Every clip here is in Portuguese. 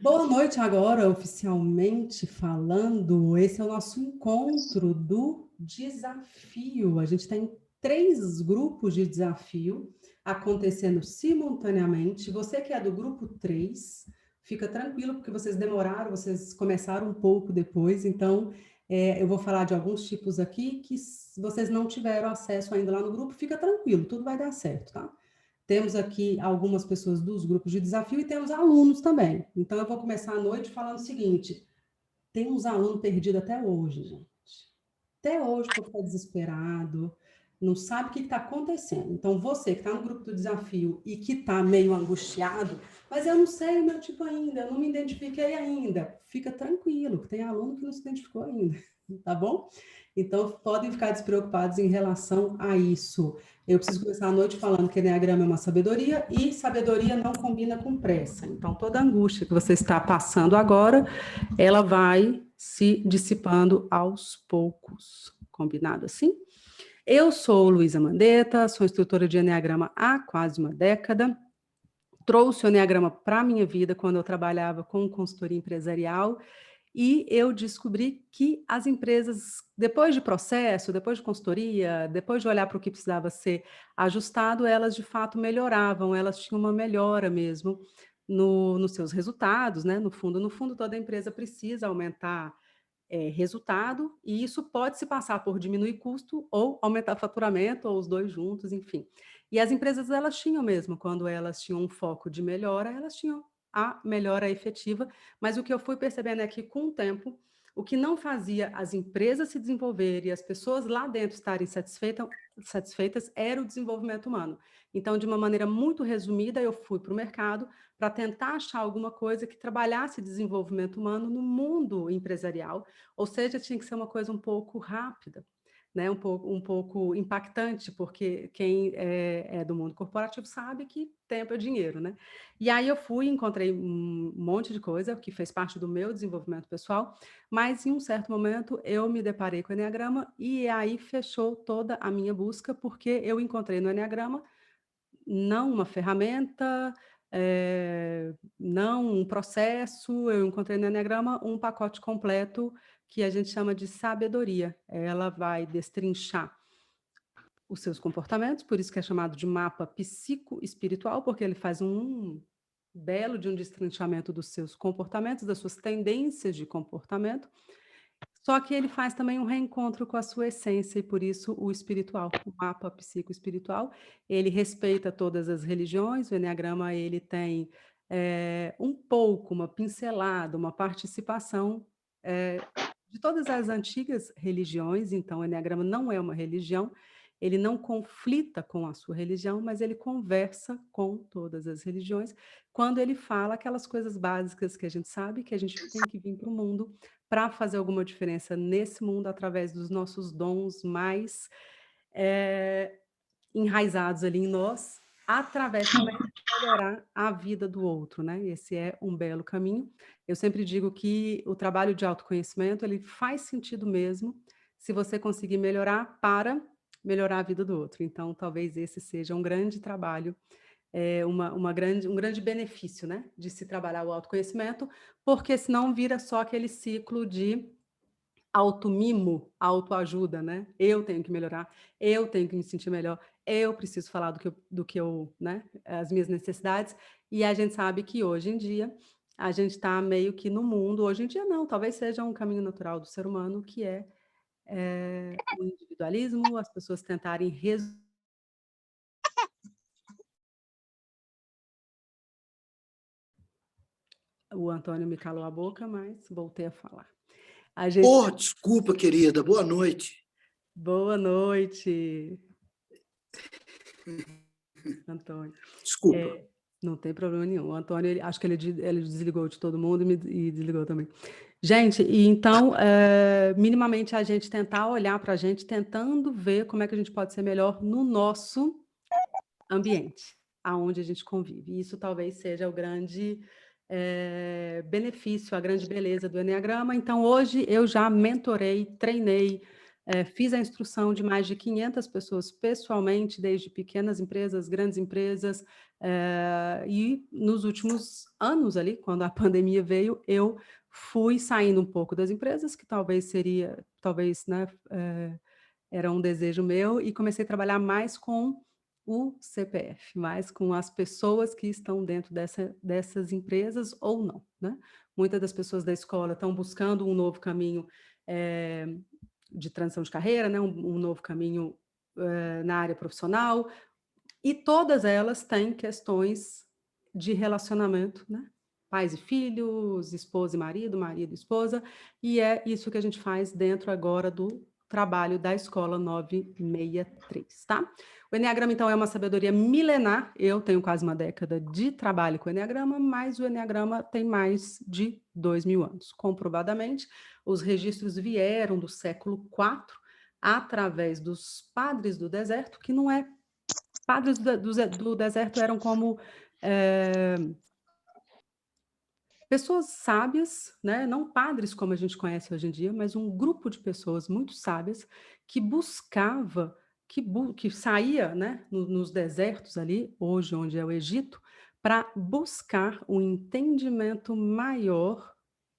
Boa noite agora, oficialmente falando. Esse é o nosso encontro do desafio. A gente tem 3 grupos de desafio acontecendo simultaneamente. Você que é do grupo 3, fica tranquilo, porque vocês demoraram, vocês começaram um pouco depois, então eu vou falar de alguns tipos aqui que vocês não tiveram acesso ainda lá no grupo, fica tranquilo, tudo vai dar certo, tá? Temos aqui algumas pessoas dos grupos de desafio e temos alunos também. Então, eu vou começar a noite falando o seguinte: tem uns alunos perdidos até hoje, gente. Até hoje, o povo está desesperado, não sabe o que está acontecendo. Então, você que está no grupo do desafio e que está meio angustiado, mas eu não sei o meu tipo ainda, eu não me identifiquei ainda. Fica tranquilo, que tem aluno que não se identificou ainda, tá bom? Então, podem ficar despreocupados em relação a isso. Eu preciso começar a noite falando que Enneagrama é uma sabedoria e sabedoria não combina com pressa. Então, toda angústia que você está passando agora, ela vai se dissipando aos poucos. Combinado assim? Eu sou Luísa Mandetta, sou instrutora de Enneagrama há quase uma década. Trouxe o Enneagrama para a minha vida quando eu trabalhava com consultoria empresarial e eu descobri que as empresas, depois de processo, depois de consultoria, depois de olhar para o que precisava ser ajustado, elas de fato melhoravam, elas tinham uma melhora mesmo nos seus resultados, né? No fundo, toda empresa precisa aumentar resultado, e isso pode se passar por diminuir custo ou aumentar faturamento, ou os dois juntos, enfim. E as empresas, elas tinham mesmo, quando elas tinham um foco de melhora, elas tinham a melhora efetiva, mas o que eu fui percebendo é que, com o tempo, o que não fazia as empresas se desenvolverem e as pessoas lá dentro estarem satisfeitas era o desenvolvimento humano. Então, de uma maneira muito resumida, eu fui para o mercado para tentar achar alguma coisa que trabalhasse desenvolvimento humano no mundo empresarial, ou seja, tinha que ser uma coisa um pouco rápida, né? Um pouco impactante, porque quem é do mundo corporativo sabe que tempo é dinheiro, né? E aí eu fui, encontrei um monte de coisa que fez parte do meu desenvolvimento pessoal, mas em um certo momento eu me deparei com o Enneagrama e aí fechou toda a minha busca, porque eu encontrei no Enneagrama não uma ferramenta, não um processo, eu encontrei no Enneagrama um pacote completo que a gente chama de sabedoria. Ela vai destrinchar os seus comportamentos, por isso que é chamado de mapa psicoespiritual, porque ele faz um belo de um destrinchamento dos seus comportamentos, das suas tendências de comportamento, só que ele faz também um reencontro com a sua essência e por isso o espiritual, o mapa psicoespiritual. Ele respeita todas as religiões, o Enneagrama ele tem um pouco, uma pincelada, uma participação de todas as antigas religiões, então o Enneagrama não é uma religião, ele não conflita com a sua religião, mas ele conversa com todas as religiões, quando ele fala aquelas coisas básicas que a gente sabe que a gente tem que vir para o mundo para fazer alguma diferença nesse mundo através dos nossos dons mais enraizados ali em nós, através também de melhorar a vida do outro, né? Esse é um belo caminho. Eu sempre digo que o trabalho de autoconhecimento, ele faz sentido mesmo se você conseguir melhorar para melhorar a vida do outro. Então, talvez esse seja um grande trabalho, um grande benefício, né, de se trabalhar o autoconhecimento, porque senão vira só aquele ciclo de automimo, autoajuda, né? Eu tenho que melhorar, eu tenho que me sentir melhor, eu preciso falar do que eu, né? As minhas necessidades. E a gente sabe que hoje em dia a gente está meio que no mundo, hoje em dia não, talvez seja um caminho natural do ser humano, que é o individualismo, as pessoas tentarem o Antônio me calou a boca, mas voltei a falar. A gente... Oh, desculpa, querida. Boa noite. Boa noite, Antônio. Desculpa. Não tem problema nenhum. O Antônio, acho que ele desligou de todo mundo e desligou também. Gente, e então, minimamente a gente tentar olhar para a gente, tentando ver como é que a gente pode ser melhor no nosso ambiente, aonde a gente convive. Isso talvez seja o grande benefício, a grande beleza do Enneagrama. Então, hoje eu já mentorei, treinei fiz a instrução de mais de 500 pessoas pessoalmente, desde pequenas empresas, grandes empresas, e nos últimos anos ali, quando a pandemia veio, eu fui saindo um pouco das empresas, que talvez, né, era um desejo meu, e comecei a trabalhar mais com o CPF, mais com as pessoas que estão dentro dessas empresas ou não, né. Muitas das pessoas da escola estão buscando um novo caminho, eh, de transição de carreira, né, um novo caminho, na área profissional, e todas elas têm questões de relacionamento, né, pais e filhos, esposa e marido, marido e esposa, e é isso que a gente faz dentro agora do trabalho da Escola 963, tá. O eneagrama, então, é uma sabedoria milenar, eu tenho quase uma década de trabalho com o eneagrama, mas o eneagrama tem mais de 2000 anos. Comprovadamente, os registros vieram do século IV, através dos padres do deserto, que não é padres do deserto eram como, eh, pessoas sábias, né, não padres como a gente conhece hoje em dia, mas um grupo de pessoas muito sábias que buscava, que saía, né, nos desertos ali, hoje onde é o Egito, para buscar um entendimento maior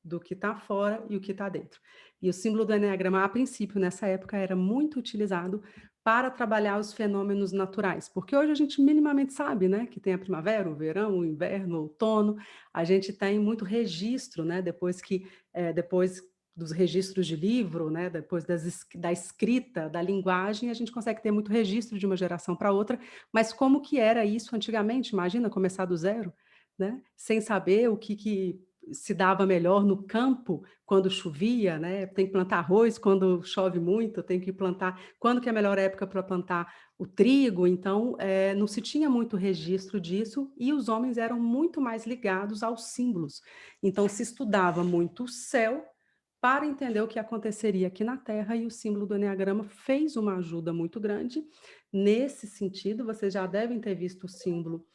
do que está fora e o que está dentro. E o símbolo do eneagrama, a princípio, nessa época, era muito utilizado para trabalhar os fenômenos naturais, porque hoje a gente minimamente sabe, né, que tem a primavera, o verão, o inverno, o outono, a gente tem muito registro, né, depois dos registros de livro, né, depois da escrita, da linguagem, a gente consegue ter muito registro de uma geração para outra, mas como que era isso antigamente? Imagina começar do zero, né, sem saber o que se dava melhor no campo quando chovia, né, tem que plantar arroz quando chove muito, tem que plantar quando que é a melhor época para plantar o trigo, então, não se tinha muito registro disso e os homens eram muito mais ligados aos símbolos. Então se estudava muito o céu para entender o que aconteceria aqui na Terra e o símbolo do eneagrama fez uma ajuda muito grande. Nesse sentido, vocês já devem ter visto o símbolo,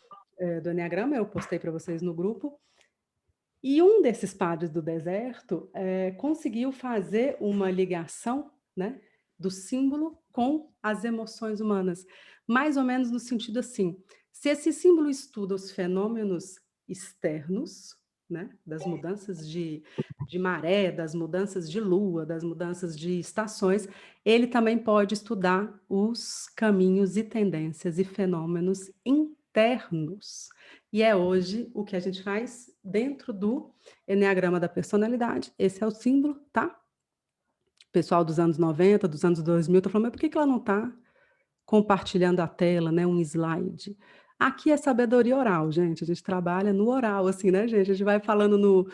do eneagrama, eu postei para vocês no grupo, e um desses padres do deserto, conseguiu fazer uma ligação, né, do símbolo com as emoções humanas, mais ou menos no sentido assim, se esse símbolo estuda os fenômenos externos, né, das mudanças de maré, das mudanças de lua, das mudanças de estações, ele também pode estudar os caminhos e tendências e fenômenos internos. E é hoje o que a gente faz dentro do eneagrama da personalidade. Esse é o símbolo, tá? O pessoal dos anos 90, dos anos 2000 tá falando: "Mas por que que ela não está compartilhando a tela, né, um slide?". Aqui é sabedoria oral, gente, a gente trabalha no oral, assim, né, gente? A gente vai falando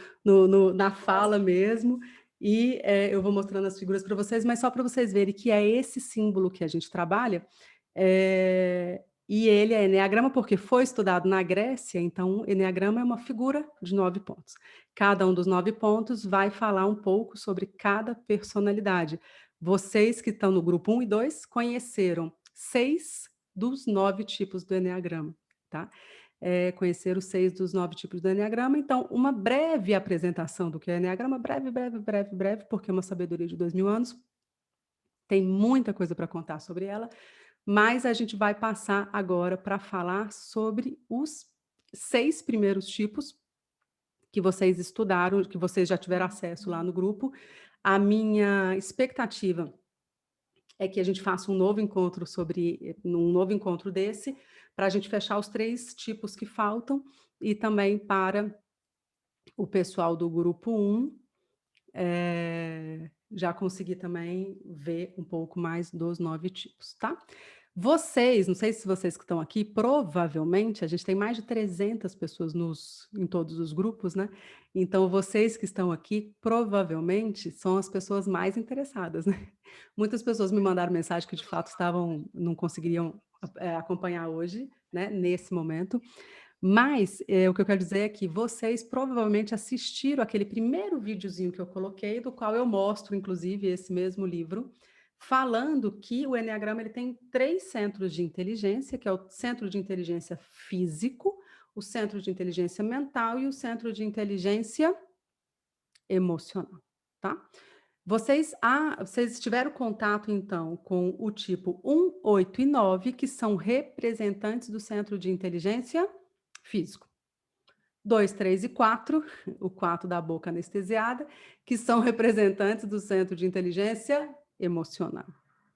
na fala mesmo e, eu vou mostrando as figuras para vocês, mas só para vocês verem que é esse símbolo que a gente trabalha, e ele é eneagrama, porque foi estudado na Grécia, então eneagrama é uma figura de 9 pontos. Cada um dos 9 pontos vai falar um pouco sobre cada personalidade. Vocês que estão no grupo 1 e 2 conheceram 6 dos 9 tipos do eneagrama, tá. Conheceram 6 dos 9 tipos do eneagrama, então uma breve apresentação do que é eneagrama, breve, breve, breve, breve, porque é uma sabedoria de 2000 anos, tem muita coisa para contar sobre ela, mas a gente vai passar agora para falar sobre os 6 primeiros tipos que vocês estudaram, que vocês já tiveram acesso lá no grupo. A minha expectativa é que a gente faça um novo encontro desse, para a gente fechar os 3 tipos que faltam, e também para o pessoal do grupo 1, já conseguir também ver um pouco mais dos 9 tipos, tá. Vocês, não sei se vocês que estão aqui, provavelmente, a gente tem mais de 300 pessoas em todos os grupos, né, então vocês que estão aqui, provavelmente, são as pessoas mais interessadas, né. Muitas pessoas me mandaram mensagem que de fato não conseguiriam, acompanhar hoje, né, nesse momento, mas, o que eu quero dizer é que vocês provavelmente assistiram aquele primeiro videozinho que eu coloquei, do qual eu mostro, inclusive, esse mesmo livro, falando que o eneagrama ele tem 3 centros de inteligência, que é o centro de inteligência físico, o centro de inteligência mental e o centro de inteligência emocional, tá? vocês tiveram contato, então, com o tipo 1, 8 e 9, que são representantes do centro de inteligência físico. 2, 3 e 4, o 4 da boca anestesiada, que são representantes do centro de inteligência emocional,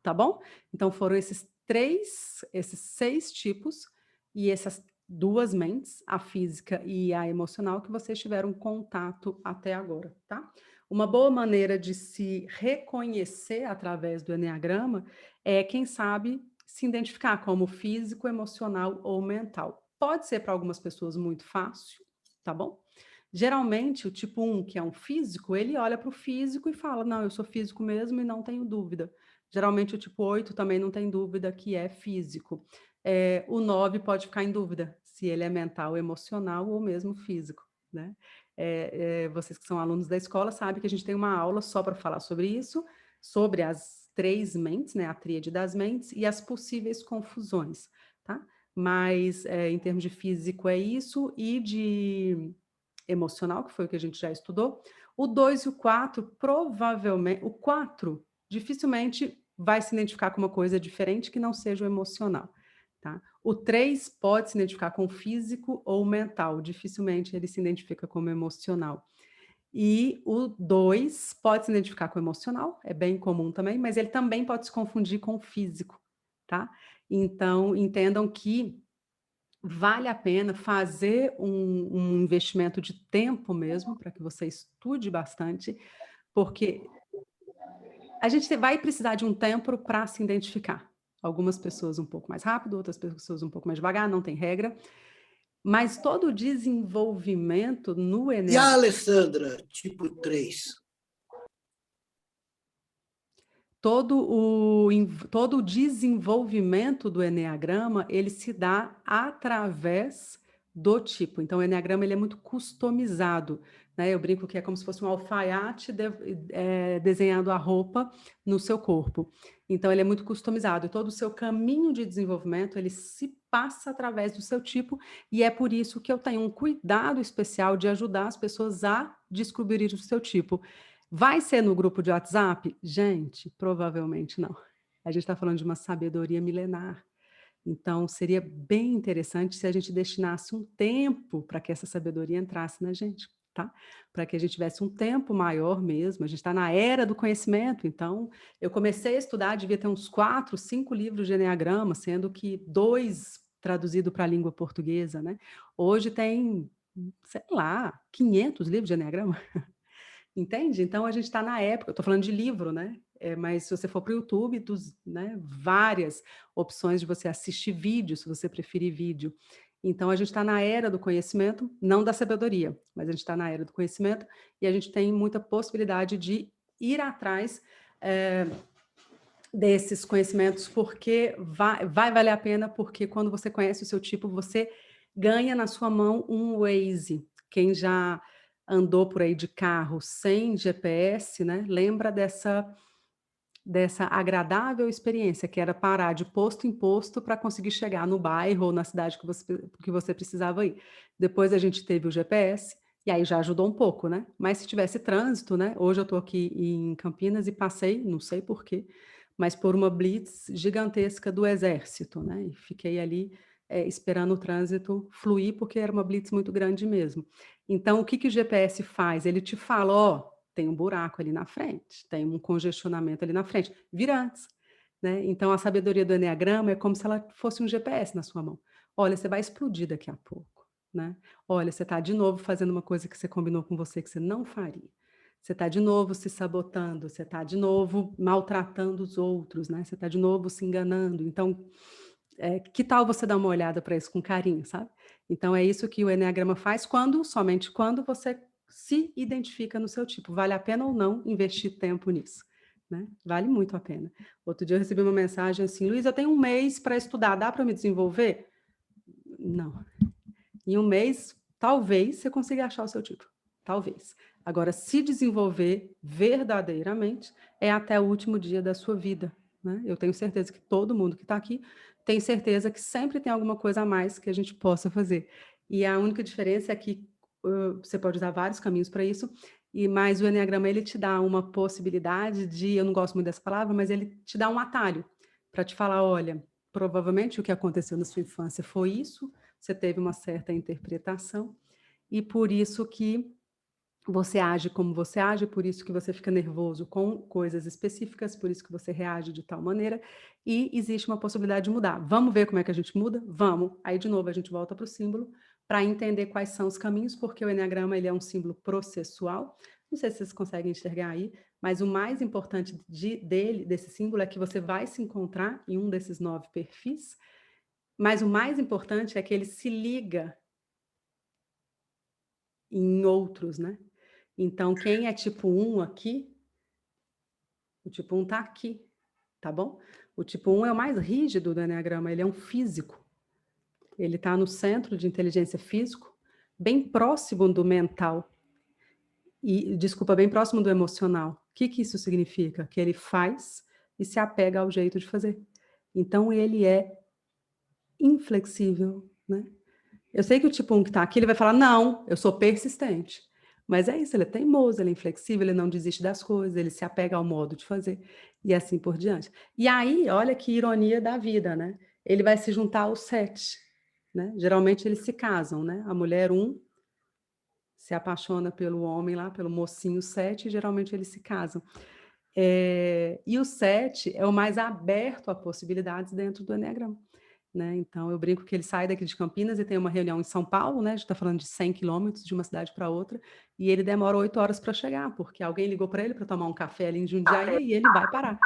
tá bom? Então foram esses 6 tipos e essas 2 mentes, a física e a emocional, que vocês tiveram contato até agora, tá? Uma boa maneira de se reconhecer através do eneagrama é, quem sabe, se identificar como físico, emocional ou mental. Pode ser para algumas pessoas muito fácil, tá bom? Geralmente, o tipo 1, que é um físico, ele olha para o físico e fala, não, eu sou físico mesmo e não tenho dúvida. Geralmente, o tipo 8 também não tem dúvida que é físico. O 9 pode ficar em dúvida se ele é mental, emocional ou mesmo físico, né? Vocês que são alunos da escola sabem que a gente tem uma aula só para falar sobre isso, sobre as 3 mentes, né, a tríade das mentes e as possíveis confusões, tá? Mas, em termos de físico é isso, e de emocional, que foi o que a gente já estudou. O 2 e o 4, provavelmente, o 4 dificilmente vai se identificar com uma coisa diferente que não seja o emocional, tá? O 3 pode se identificar com físico ou mental, dificilmente ele se identifica como emocional. E o 2 pode se identificar com emocional, é bem comum também, mas ele também pode se confundir com físico, tá? Então, entendam que vale a pena fazer um investimento de tempo mesmo, para que você estude bastante, porque a gente vai precisar de um tempo para se identificar. Algumas pessoas um pouco mais rápido, outras pessoas um pouco mais devagar, não tem regra, mas todo o desenvolvimento no E a Eneagrama, Alessandra, tipo 3? todo o desenvolvimento do eneagrama, ele se dá através do tipo. Então, o eneagrama ele é muito customizado, né? Eu brinco que é como se fosse um alfaiate desenhando a roupa no seu corpo. Então, ele é muito customizado. E todo o seu caminho de desenvolvimento, ele se passa através do seu tipo, e é por isso que eu tenho um cuidado especial de ajudar as pessoas a descobrir o seu tipo. Vai ser no grupo de WhatsApp? Gente, provavelmente não. A gente está falando de uma sabedoria milenar. Então, seria bem interessante se a gente destinasse um tempo para que essa sabedoria entrasse na gente, tá? Para que a gente tivesse um tempo maior mesmo. A gente está na era do conhecimento, então eu comecei a estudar, devia ter uns 4, 5 livros de eneagrama, sendo que 2 traduzido para a língua portuguesa, né? Hoje tem, sei lá, 500 livros de eneagrama. Entende? Então a gente está na época, eu estou falando de livro, né? Mas se você for para o YouTube, né, várias opções de você assistir vídeo, se você preferir vídeo. Então a gente está na era do conhecimento, não da sabedoria, mas a gente está na era do conhecimento e a gente tem muita possibilidade de ir atrás desses conhecimentos, porque vai valer a pena, porque quando você conhece o seu tipo, você ganha na sua mão um Waze. Quem já andou por aí de carro sem GPS, né, lembra dessa agradável experiência, que era parar de posto em posto para conseguir chegar no bairro ou na cidade que você precisava ir. Depois a gente teve o GPS, e aí já ajudou um pouco, né? Mas se tivesse trânsito, né? Hoje eu estou aqui em Campinas e passei, não sei por quê, mas por uma blitz gigantesca do exército, né? E fiquei ali esperando o trânsito fluir, porque era uma blitz muito grande mesmo. Então, o que que o GPS faz? Ele te fala, ó, tem um buraco ali na frente, tem um congestionamento ali na frente, vira antes, né? Então, a sabedoria do eneagrama é como se ela fosse um GPS na sua mão. Olha, você vai explodir daqui a pouco, né? Olha, você está de novo fazendo uma coisa que você combinou com você que você não faria. Você está de novo se sabotando, você está de novo maltratando os outros, né? Você está de novo se enganando. Então, que tal você dar uma olhada para isso com carinho, sabe? Então, é isso que o eneagrama faz somente quando você se identifica no seu tipo. Vale a pena ou não investir tempo nisso, né? Vale muito a pena. Outro dia eu recebi uma mensagem assim, Luiz, eu tenho um mês para estudar, dá para me desenvolver? Não. Em um mês, talvez você consiga achar o seu tipo. Talvez. Agora, se desenvolver verdadeiramente é até o último dia da sua vida, né? Eu tenho certeza que todo mundo que está aqui tem certeza que sempre tem alguma coisa a mais que a gente possa fazer. E a única diferença é que você pode usar vários caminhos para isso, E mais o enneagrama ele te dá uma possibilidade de, eu não gosto muito dessa palavra, mas ele te dá um atalho para te falar, olha, provavelmente o que aconteceu na sua infância foi isso, você teve uma certa interpretação e por isso que você age como você age, por isso que você fica nervoso com coisas específicas, por isso que você reage de tal maneira, e existe uma possibilidade de mudar. Vamos ver como é que a gente muda? Vamos. Aí, de novo, a gente volta para o símbolo para entender quais são os caminhos, porque o enneagrama ele é um símbolo processual. Não sei se vocês conseguem enxergar aí, mas o mais importante desse símbolo, é que você vai se encontrar em um desses 9 perfis, mas o mais importante é que ele se liga em outros, né? Então, quem é tipo 1 aqui, o tipo 1 está aqui, tá bom? O tipo 1 é o mais rígido do enneagrama, ele é um físico. Ele está no centro de inteligência físico, bem próximo do mental. E, desculpa, bem próximo do emocional. O que que isso significa? Que ele faz e se apega ao jeito de fazer. Então, ele é inflexível, né? Eu sei que o tipo 1 que está aqui, ele vai falar, não, eu sou persistente. Mas é isso, ele é teimoso, ele é inflexível, ele não desiste das coisas, ele se apega ao modo de fazer, e assim por diante. E aí, olha que ironia da vida, né? Ele vai se juntar aos 7, né? Geralmente eles se casam, né? A mulher 1 se apaixona pelo homem lá, pelo mocinho 7, e geralmente eles se casam. E o 7 é o mais aberto a possibilidades dentro do enneagrama. Né? Então, eu brinco que ele sai daqui de Campinas e tem uma reunião em São Paulo, né? A gente está falando de 100 quilômetros de uma cidade para outra, e ele demora 8 horas para chegar, porque alguém ligou para ele para tomar um café ali em Jundiaí e ele vai parar,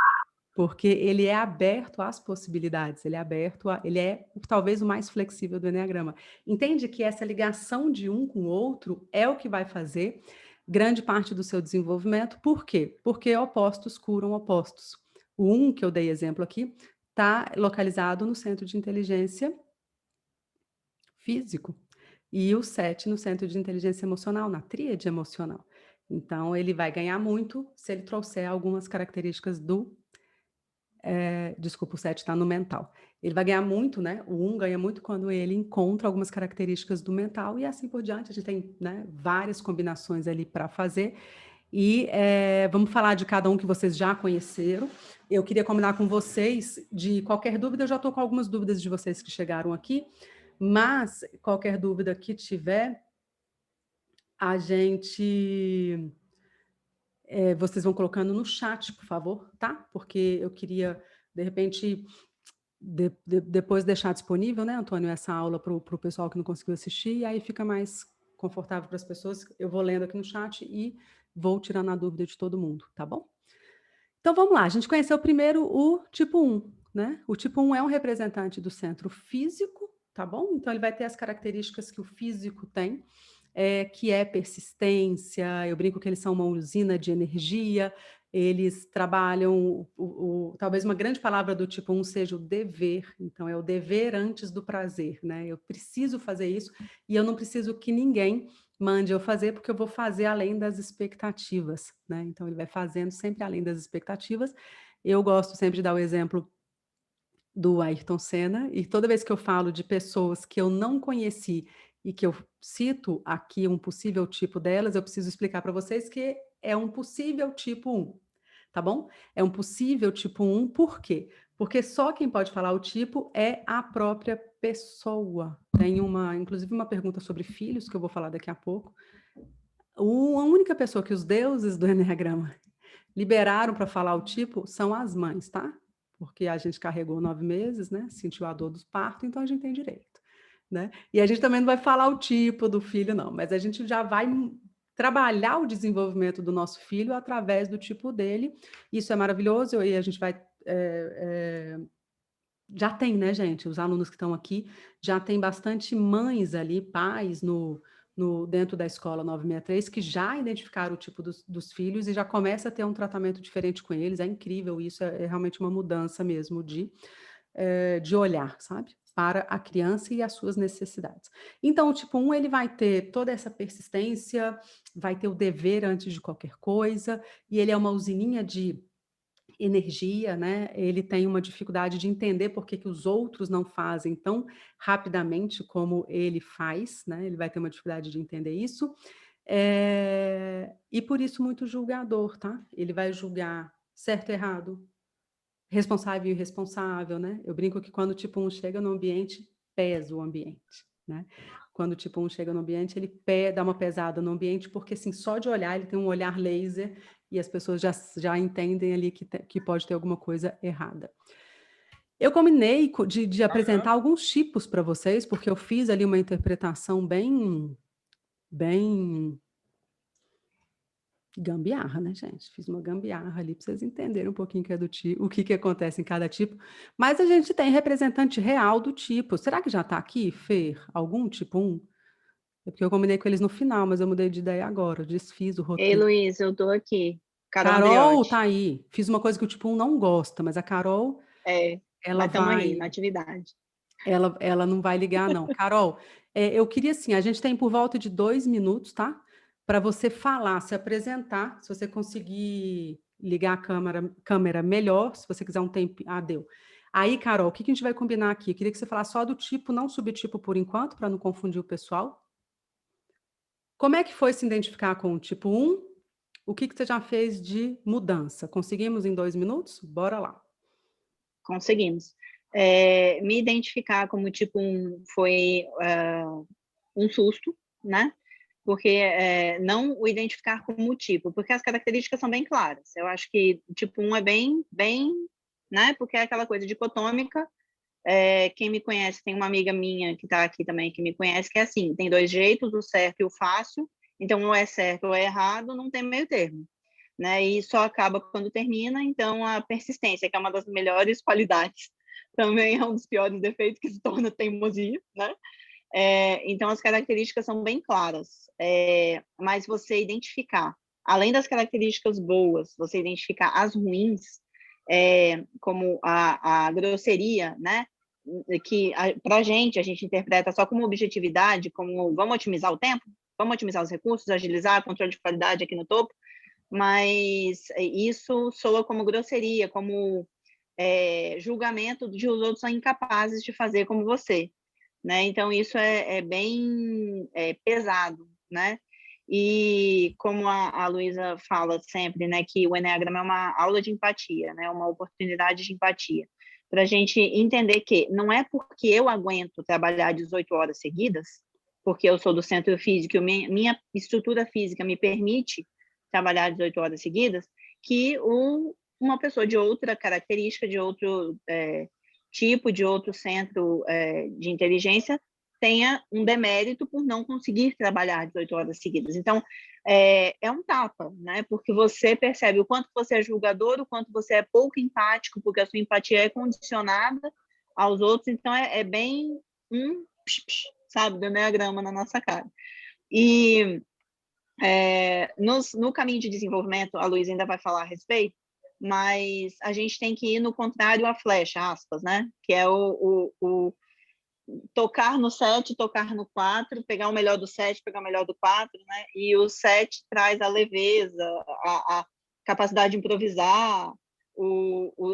porque ele é aberto às possibilidades, ele é aberto ele é talvez o mais flexível do enneagrama. Entende que essa ligação de um com o outro é o que vai fazer grande parte do seu desenvolvimento. Por quê? Porque opostos curam opostos. O 1, que eu dei exemplo aqui, está localizado no centro de inteligência físico, e o 7 no centro de inteligência emocional, na tríade emocional. Então, ele vai ganhar muito se ele trouxer algumas características do desculpa, o 7 está no mental. Ele vai ganhar muito, né? O 1 ganha muito quando ele encontra algumas características do mental e assim por diante. A gente tem, né, várias combinações ali para fazer. E vamos falar de cada um que vocês já conheceram. Eu queria combinar com vocês de qualquer dúvida, eu já estou com algumas dúvidas de vocês que chegaram aqui, mas qualquer dúvida que tiver, a gente vocês vão colocando no chat, por favor, tá? Porque eu queria, de repente, depois deixar disponível, né, Antônio, essa aula para o pessoal que não conseguiu assistir, e aí fica mais confortável para as pessoas. Eu vou lendo aqui no chat e vou tirando a dúvida de todo mundo, tá bom? Então vamos lá, a gente conheceu primeiro o tipo 1, né? O tipo 1 é um representante do centro físico, tá bom? Então ele vai ter as características que o físico tem, que é persistência, eu brinco que eles são uma usina de energia, eles trabalham, talvez uma grande palavra do tipo 1 seja o dever, então é o dever antes do prazer, né? Eu preciso fazer isso e eu não preciso que ninguém mande eu fazer, porque eu vou fazer além das expectativas, né? Então ele vai fazendo sempre além das expectativas. Eu gosto sempre de dar o exemplo do Ayrton Senna, e toda vez que eu falo de pessoas que eu não conheci e que eu cito aqui um possível tipo delas, eu preciso explicar para vocês que é um possível tipo 1, tá bom? É um possível tipo 1, por quê? Porque só quem pode falar o tipo é a própria pessoa. Tem inclusive uma pergunta sobre filhos, que eu vou falar daqui a pouco. A única pessoa que os deuses do Enneagrama liberaram para falar o tipo são as mães, tá? Porque a gente carregou 9 meses, né? Sentiu a dor do parto, então a gente tem direito, né? E a gente também não vai falar o tipo do filho, não, mas a gente já vai trabalhar o desenvolvimento do nosso filho através do tipo dele. Isso é maravilhoso, e a gente vai já tem, né, gente? Os alunos que estão aqui já tem bastante mães ali, pais dentro da escola 963 que já identificaram o tipo dos filhos e já começa a ter um tratamento diferente com eles. É incrível isso, é realmente uma mudança mesmo de olhar, sabe? Para a criança e as suas necessidades. Então, o tipo 1, ele vai ter toda essa persistência, vai ter o dever antes de qualquer coisa, e ele é uma usininha de energia, né? Ele tem uma dificuldade de entender por que os outros não fazem tão rapidamente como ele faz, né? Ele vai ter uma dificuldade de entender isso. E por isso muito julgador, tá? Ele vai julgar certo e errado, responsável e irresponsável, né? Eu brinco que quando o tipo 1 chega no ambiente, pesa o ambiente, né? Quando o tipo 1 chega no ambiente, ele dá uma pesada no ambiente, porque assim, só de olhar, ele tem um olhar laser e as pessoas já entendem ali que pode ter alguma coisa errada. Eu combinei de apresentar alguns tipos para vocês, porque eu fiz ali uma interpretação bem gambiarra, né, gente? Fiz uma gambiarra ali para vocês entenderem um pouquinho que é do tipo, o que que acontece em cada tipo. Mas a gente tem representante real do tipo. Será que já está aqui, Fer? Algum tipo 1? É porque eu combinei com eles no final, mas eu mudei de ideia agora. Desfiz o Ei, roteiro. Luiz, eu tô aqui. Carol Carol tá Andreotti. aí. Fiz uma coisa que o tipo 1 não gosta, mas a Carol, ela Mas estamos aí, na vai. atividade. Ela não vai ligar, não. Carol, eu queria assim, a gente tem por volta de 2 minutos, tá? Para você falar, se apresentar, se você conseguir ligar a câmera melhor, se você quiser um tempo. Ah, deu. Aí, Carol, o que que a gente vai combinar aqui? Eu queria que você falasse só do tipo, não subtipo por enquanto, para não confundir o pessoal. Como é que foi se identificar com o tipo 1? O que que você já fez de mudança? Conseguimos em 2 minutos? Bora lá. Conseguimos. Me identificar como tipo 1 foi um susto, né? Porque não o identificar como tipo, porque as características são bem claras. Eu acho que o tipo 1 é bem, né? Porque é aquela coisa dicotômica. Quem me conhece, tem uma amiga minha que está aqui também que me conhece, que é assim, tem 2 jeitos, o certo e o fácil, então ou é certo ou é errado, não tem meio termo, né? E só acaba quando termina, então a persistência, que é uma das melhores qualidades, também é um dos piores defeitos, que se torna teimosia, né? Então as características são bem claras, mas você identificar, além das características boas, você identificar as ruins, como a grosseria, né? Que para a gente interpreta só como objetividade, como vamos otimizar o tempo, vamos otimizar os recursos, agilizar, controle de qualidade aqui no topo, mas isso soa como grosseria, como julgamento de os outros são incapazes de fazer como você, né? Então isso é bem pesado, né? E como a Luísa fala sempre, né, que o Eneagrama é uma aula de empatia, né, uma oportunidade de empatia, para a gente entender que não é porque eu aguento trabalhar 18 horas seguidas, porque eu sou do centro físico, minha estrutura física me permite trabalhar 18 horas seguidas, que uma pessoa de outra característica, de outro tipo, de outro centro de inteligência, tenha um demérito por não conseguir trabalhar 18 horas seguidas. Então, é um tapa, né? Porque você percebe o quanto você é julgador, o quanto você é pouco empático, porque a sua empatia é condicionada aos outros. Então, é bem sabe, do Enneagrama na nossa cara. E no caminho de desenvolvimento, a Luísa ainda vai falar a respeito, mas a gente tem que ir no contrário à flecha, aspas, né? Que é o tocar no 7, tocar no 4, pegar o melhor do 7, pegar o melhor do 4, né? E o 7 traz a leveza, a capacidade de improvisar,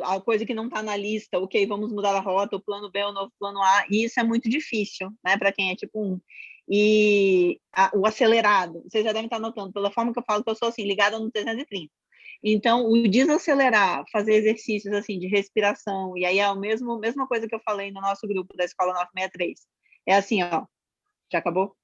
a coisa que não está na lista, ok, vamos mudar a rota, o plano B, o novo plano A, e isso é muito difícil, né, para quem é tipo 1. E o acelerado, vocês já devem estar notando, pela forma que eu falo, que eu sou assim, ligada no 330. Então, o desacelerar, fazer exercícios assim de respiração, e aí é a mesma coisa que eu falei no nosso grupo da Escola 963. É assim, ó, já acabou?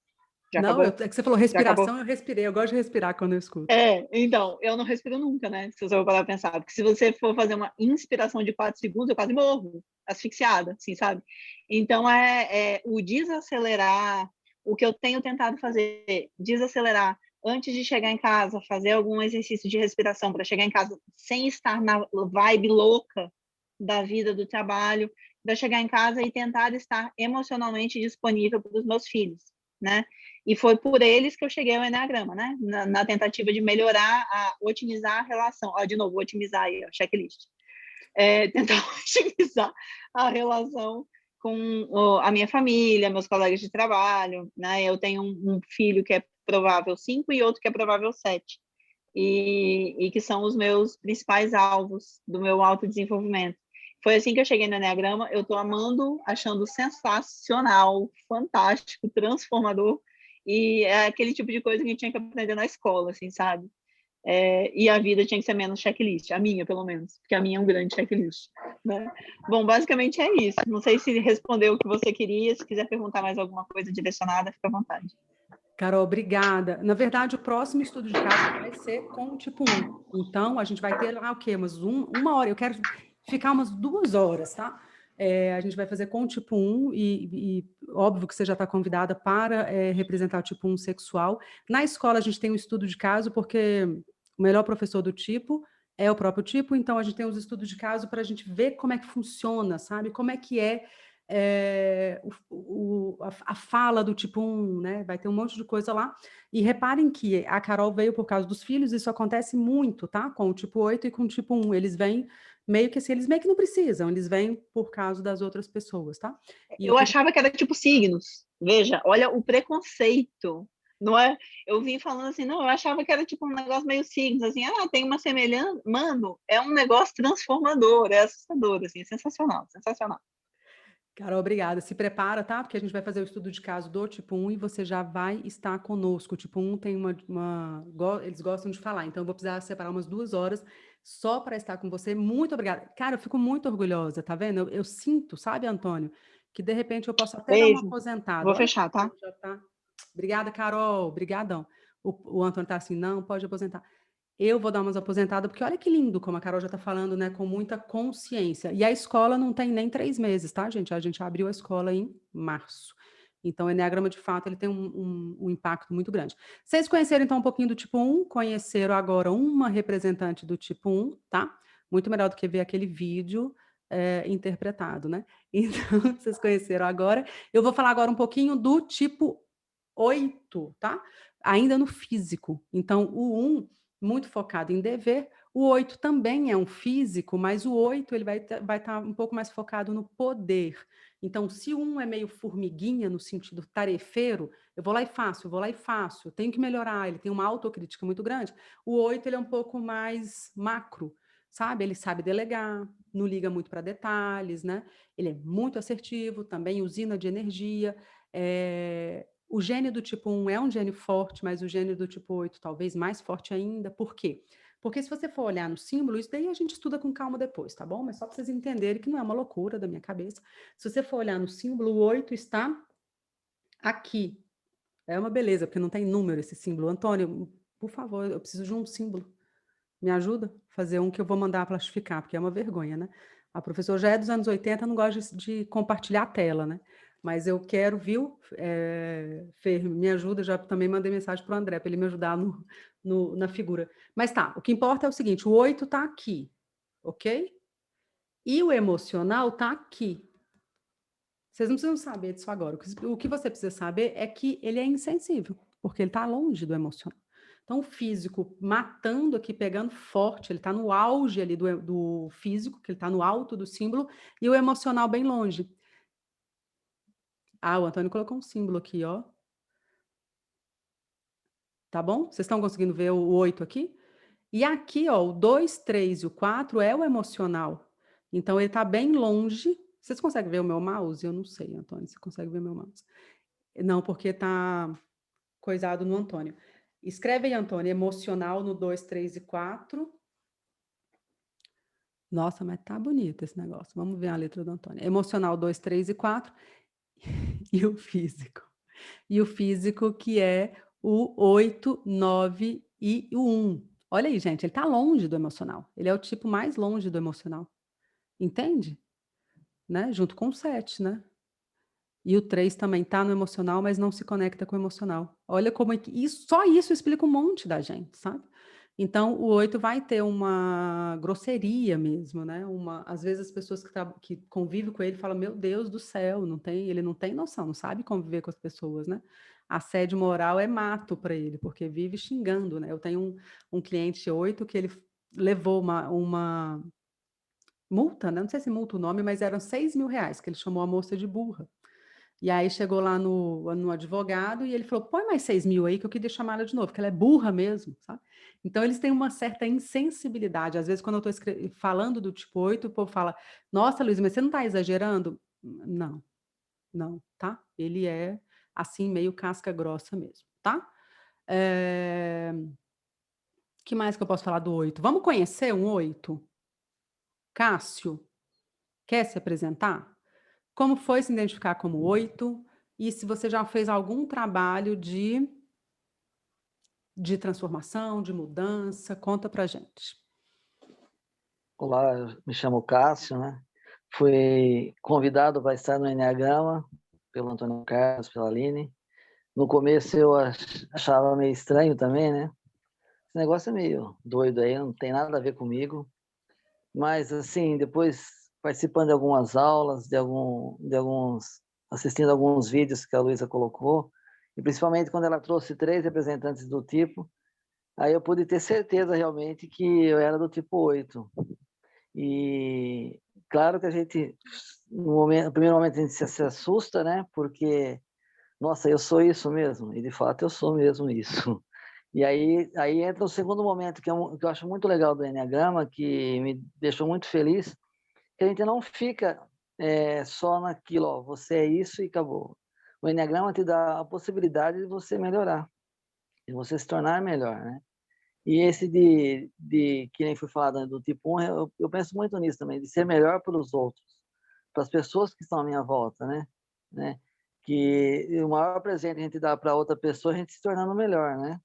Já Não, acabou? é que você falou Já acabou? respiração, eu respirei. Eu gosto de respirar quando eu escuto. Então, eu não respiro nunca, né? Se você for parar pra pensar. Porque se você for fazer uma inspiração de 4 segundos, eu quase morro, asfixiada, assim, sabe? Então, o desacelerar, o que eu tenho tentado fazer, desacelerar antes de chegar em casa, fazer algum exercício de respiração para chegar em casa sem estar na vibe louca da vida, do trabalho, para chegar em casa e tentar estar emocionalmente disponível para os meus filhos, né? E foi por eles que eu cheguei ao Enneagrama, né? Na tentativa de melhorar, otimizar a relação. Ó, de novo, otimizar aí, ó, checklist. Tentar otimizar a relação com a minha família, meus colegas de trabalho, né? Eu tenho um filho que é provável 5 e outro que é provável 7. E que são os meus principais alvos do meu autodesenvolvimento. Foi assim que eu cheguei no Enneagrama. Eu estou amando, achando sensacional, fantástico, transformador. E é aquele tipo de coisa que a gente tinha que aprender na escola, assim, sabe? E a vida tinha que ser menos checklist, a minha, pelo menos, porque a minha é um grande checklist, né? Bom, basicamente é isso. Não sei se respondeu o que você queria, se quiser perguntar mais alguma coisa direcionada, fica à vontade. Carol, obrigada. Na verdade, o próximo estudo de caso vai ser com o tipo 1. Então, a gente vai ter lá o quê? Uma hora. Eu quero ficar umas 2 horas, tá? A gente vai fazer com o tipo 1 e óbvio que você já está convidada para representar o tipo 1 sexual. Na escola, a gente tem um estudo de caso, porque o melhor professor do tipo é o próprio tipo, então a gente tem os estudos de caso para a gente ver como é que funciona, sabe? Como é que a fala do tipo 1, né? Vai ter um monte de coisa lá. E reparem que a Carol veio por causa dos filhos, isso acontece muito, tá? Com o tipo 8 e com o tipo 1. Eles vêm meio que assim, eles meio que não precisam, eles vêm por causa das outras pessoas, tá? E Eu achava que era tipo signos. Veja, olha o preconceito, não é? Eu vim falando assim, não, eu achava que era tipo um negócio meio signos, assim, tem uma semelhança. Mano, é um negócio transformador, é assustador, assim, é sensacional, sensacional. Carol, obrigada. Se prepara, tá? Porque a gente vai fazer o estudo de caso do tipo 1 e você já vai estar conosco. O tipo 1 tem eles gostam de falar, então eu vou precisar separar umas 2 horas só para estar com você. Muito obrigada. Cara, eu fico muito orgulhosa, tá vendo? Eu sinto, sabe, Antônio, que de repente eu posso até dar uma Beijo. aposentada. Vou Olha fechar, tá? como já tá. Obrigada, Carol. Obrigadão. O Antônio tá assim, não, pode aposentar. Eu vou dar umas aposentadas, porque olha que lindo, como a Carol já está falando, né? Com muita consciência. E a escola não tem nem 3 meses, tá, gente? A gente abriu a escola em março. Então, o Eneagrama, de fato, ele tem um impacto muito grande. Vocês conheceram, então, um pouquinho do tipo 1, conheceram agora uma representante do tipo 1, tá? Muito melhor do que ver aquele vídeo interpretado, né? Então, vocês conheceram agora. Eu vou falar agora um pouquinho do tipo 8, tá? Ainda no físico. Então, o 1 muito focado em dever. O 8 também é um físico, mas o 8 ele vai estar um pouco mais focado no poder. Então, se um é meio formiguinha, no sentido tarefeiro, eu vou lá e faço, eu vou lá e faço, eu tenho que melhorar, ele tem uma autocrítica muito grande. O 8 ele é um pouco mais macro, sabe? Ele sabe delegar, não liga muito para detalhes, né? Ele é muito assertivo, também usina de energia. O gênio do tipo 1 é um gênio forte, mas o gênio do tipo 8 talvez mais forte ainda. Por quê? Porque se você for olhar no símbolo, isso daí a gente estuda com calma depois, tá bom? Mas só para vocês entenderem que não é uma loucura da minha cabeça. Se você for olhar no símbolo, o 8 está aqui. É uma beleza, porque não tem número esse símbolo. Antônio, por favor, eu preciso de um símbolo. Me ajuda a fazer um que eu vou mandar plastificar, porque é uma vergonha, né? A professora já é dos anos 80, não gosta de compartilhar a tela, né? Mas eu quero, viu? Fer, me ajuda, já também mandei mensagem para o André, para ele me ajudar na figura. Mas tá, o que importa é o seguinte, o 8 está aqui, ok? E o emocional está aqui. Vocês não precisam saber disso agora. O que você precisa saber é que ele é insensível, porque ele está longe do emocional. Então, o físico matando aqui, pegando forte, ele está no auge ali do físico, que ele está no alto do símbolo, e o emocional bem longe. Ah, o Antônio colocou um símbolo aqui, ó. Tá bom? Vocês estão conseguindo ver o 8 aqui? E aqui, ó, o 2, 3 e o 4 é o emocional. Então, ele está bem longe. Vocês conseguem ver o meu mouse? Eu não sei, Antônio, você consegue ver o meu mouse? Não, porque está coisado no Antônio. Escreve aí, Antônio, emocional no 2, 3 e 4. Nossa, mas tá bonito esse negócio. Vamos ver a letra do Antônio. Emocional 2, 3 e 4. E o físico. E o físico que é o 8, 9 e o 1. Olha aí, gente, ele tá longe do emocional. Ele é o tipo mais longe do emocional. Entende? Né? Junto com o 7, né? E o 3 também está no emocional, mas não se conecta com o emocional. Olha como é que isso, só isso explica um monte da gente, sabe? Então, o 8 vai ter uma grosseria mesmo, né? Às vezes as pessoas que convivem com ele falam, meu Deus do céu, ele não tem noção, não sabe conviver com as pessoas, né? Assédio moral é mato para ele, porque vive xingando, né? Eu tenho um cliente 8 que ele levou uma multa, né? Não sei se multa o nome, mas eram R$ 6.000, que ele chamou a moça de burra. E aí chegou lá no advogado e ele falou, põe mais 6.000 aí que eu queria chamar ela de novo, porque ela é burra mesmo, sabe? Então, eles têm uma certa insensibilidade. Às vezes, quando eu estou falando do tipo 8, o povo fala, nossa, Luiz, mas você não está exagerando? Não, não, tá? Ele é assim, meio casca grossa mesmo, tá? Que mais que eu posso falar do 8? Vamos conhecer um 8? Cássio, quer se apresentar? Como foi se identificar como 8? E se você já fez algum trabalho de transformação, de mudança, conta pra gente. Olá, eu me chamo Cássio, né? Fui convidado para estar no Enneagrama pelo Antônio Carlos, pela Aline. No começo eu achava meio estranho também, né? Esse negócio é meio doido aí, não tem nada a ver comigo. Mas, assim, depois participando de algumas aulas, assistindo alguns vídeos que a Luísa colocou, e principalmente quando ela trouxe 3 representantes do tipo, aí eu pude ter certeza realmente que eu era do tipo 8. E claro que a gente, no primeiro momento a gente se assusta, né? Porque, nossa, eu sou isso mesmo. E de fato eu sou mesmo isso. E aí entra o segundo momento, que eu acho muito legal do Enneagrama, que me deixou muito feliz, que a gente não fica só naquilo, ó, você é isso e acabou. O Enneagrama te dá a possibilidade de você melhorar, de você se tornar melhor, né? E esse que nem foi falado, né, do tipo 1, eu penso muito nisso também, de ser melhor para os outros, para as pessoas que estão à minha volta, né? Que o maior presente que a gente dá para outra pessoa é a gente se tornando melhor, né?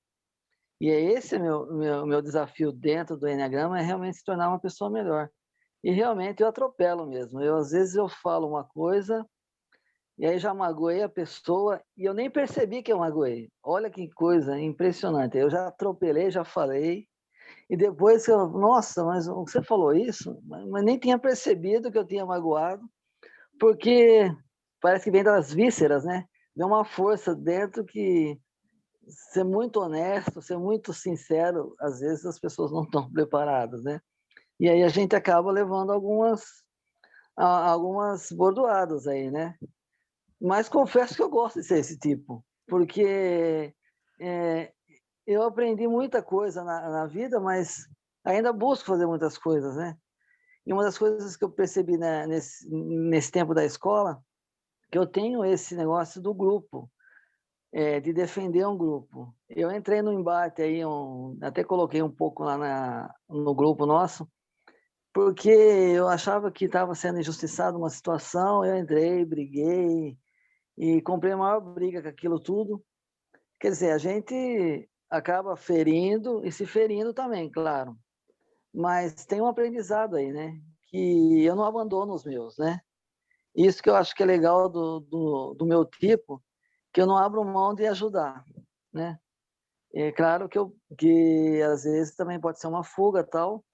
E é esse meu desafio dentro do Enneagrama, é realmente se tornar uma pessoa melhor. E realmente eu atropelo mesmo. Às vezes eu falo uma coisa e aí já magoei a pessoa e eu nem percebi que eu magoei. Olha que coisa impressionante. Eu já atropelei, já falei. E depois nossa, mas você falou isso? Mas nem tinha percebido que eu tinha magoado, porque parece que vem das vísceras, né? Vem uma força dentro que ser muito honesto, ser muito sincero, às vezes as pessoas não estão preparadas, né? E aí a gente acaba levando algumas bordoadas aí, né? Mas confesso que eu gosto de ser esse tipo, porque eu aprendi muita coisa na vida, mas ainda busco fazer muitas coisas, né? E uma das coisas que eu percebi, né, nesse tempo da escola, que eu tenho esse negócio do grupo, de defender um grupo. Eu entrei no embate aí, até coloquei um pouco lá no grupo nosso, porque eu achava que estava sendo injustiçado uma situação, eu entrei, briguei e comprei a maior briga com aquilo tudo. Quer dizer, a gente acaba ferindo e se ferindo também, claro. Mas tem um aprendizado aí, né? Que eu não abandono os meus, né? Isso que eu acho que é legal do meu tipo, que eu não abro mão de ajudar, né? É claro que às vezes também pode ser uma fuga tal,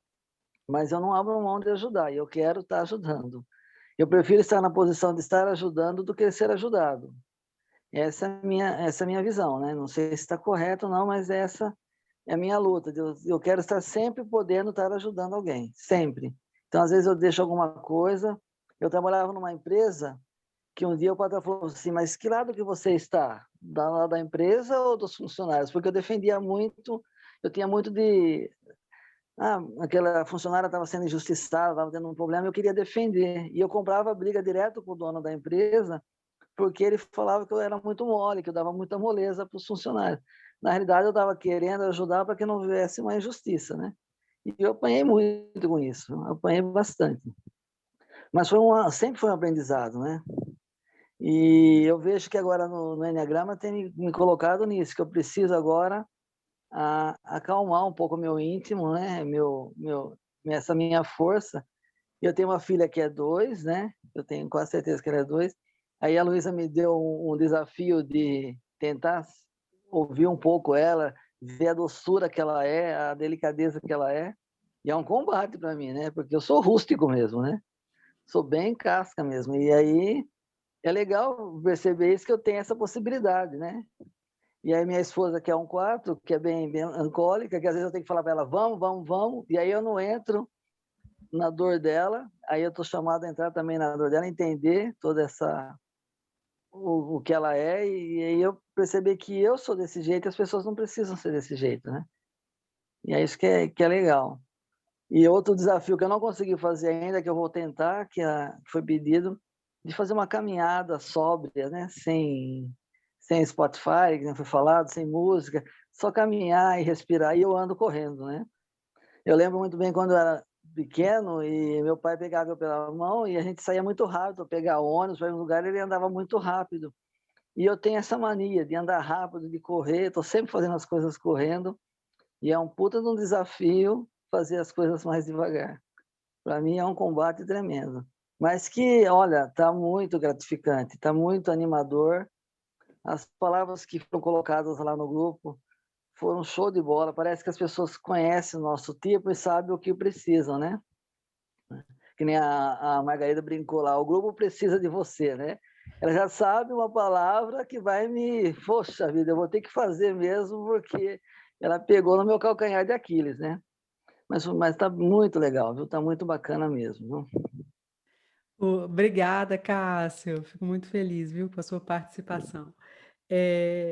mas eu não abro mão de ajudar e eu quero estar ajudando. Eu prefiro estar na posição de estar ajudando do que ser ajudado. Essa é a minha visão, né? Não sei se está correto ou não, mas essa é a minha luta. Eu quero estar sempre podendo estar ajudando alguém, sempre. Então, às vezes eu deixo alguma coisa. Eu trabalhava numa empresa que um dia o patrão falou assim, mas que lado que você está? Da lado da empresa ou dos funcionários? Porque eu defendia muito, eu tinha muito de... aquela funcionária estava sendo injustiçada, estava tendo um problema, eu queria defender. E eu comprava briga direto com o dono da empresa, porque ele falava que eu era muito mole, que eu dava muita moleza para os funcionários. Na realidade, eu estava querendo ajudar para que não houvesse uma injustiça, né? E eu apanhei muito com isso, eu apanhei bastante. Mas sempre foi um aprendizado, né? E eu vejo que agora no Enneagrama tem me colocado nisso, que eu preciso agora acalmar um pouco o meu íntimo, né? Essa minha força. Eu tenho uma filha que é 2, né? Eu tenho quase certeza que ela é 2. Aí a Luísa me deu um desafio de tentar ouvir um pouco ela, ver a doçura que ela é, a delicadeza que ela é. E é um combate para mim, né? Porque eu sou rústico mesmo, né? Sou bem casca mesmo. E aí é legal perceber isso, que eu tenho essa possibilidade, né? E aí minha esposa, que é um 4, que é bem ancólica, que às vezes eu tenho que falar para ela, vamos, vamos, vamos, e aí eu não entro na dor dela, aí eu estou chamado a entrar também na dor dela, entender toda o que ela é, e aí eu perceber que eu sou desse jeito e as pessoas não precisam ser desse jeito, né? E é isso que é legal. E outro desafio que eu não consegui fazer ainda, que eu vou tentar, que foi pedido, de fazer uma caminhada sóbria, né? sem Spotify, que não foi falado, sem música, só caminhar e respirar, e eu ando correndo, né? Eu lembro muito bem quando eu era pequeno e meu pai pegava eu pela mão e a gente saía muito rápido para pegar ônibus para ir um lugar, ele andava muito rápido. E eu tenho essa mania de andar rápido, de correr, estou sempre fazendo as coisas correndo, e é um puta de um desafio fazer as coisas mais devagar. Para mim é um combate tremendo. Mas que, olha, está muito gratificante, está muito animador. As palavras que foram colocadas lá no grupo foram show de bola. Parece que as pessoas conhecem o nosso tipo e sabem o que precisam, né? Que nem a Margarida brincou lá, o grupo precisa de você, né? Ela já sabe uma palavra que vai me... Poxa vida, eu vou ter que fazer mesmo, porque ela pegou no meu calcanhar de Aquiles, né? Mas tá muito legal, viu? Tá muito bacana mesmo, viu? Obrigada, Cássio. Fico muito feliz, viu, com a sua participação.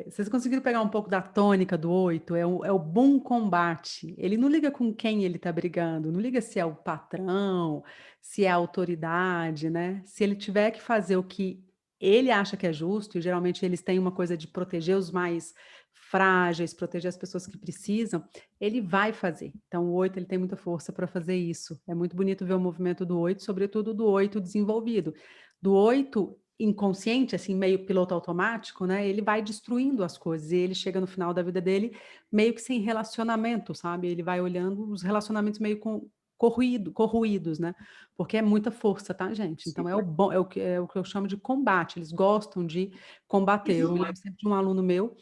Vocês conseguiram pegar um pouco da tônica do 8? É o bom combate. Ele não liga com quem ele está brigando, não liga se é o patrão, se é a autoridade, né? Se ele tiver que fazer o que ele acha que é justo, e geralmente eles têm uma coisa de proteger os mais frágeis, proteger as pessoas que precisam, ele vai fazer. Então, o 8 ele tem muita força para fazer isso. É muito bonito ver o movimento do 8, sobretudo do 8 desenvolvido. Do 8 inconsciente, assim, meio piloto automático, né? Ele vai destruindo as coisas e ele chega no final da vida dele meio que sem relacionamento, sabe? Ele vai olhando os relacionamentos meio corroídos, né? Porque é muita força, tá, gente? Então é o bom, é o que eu chamo de combate. Eles gostam de combater. Eu me lembro sempre de um aluno meu,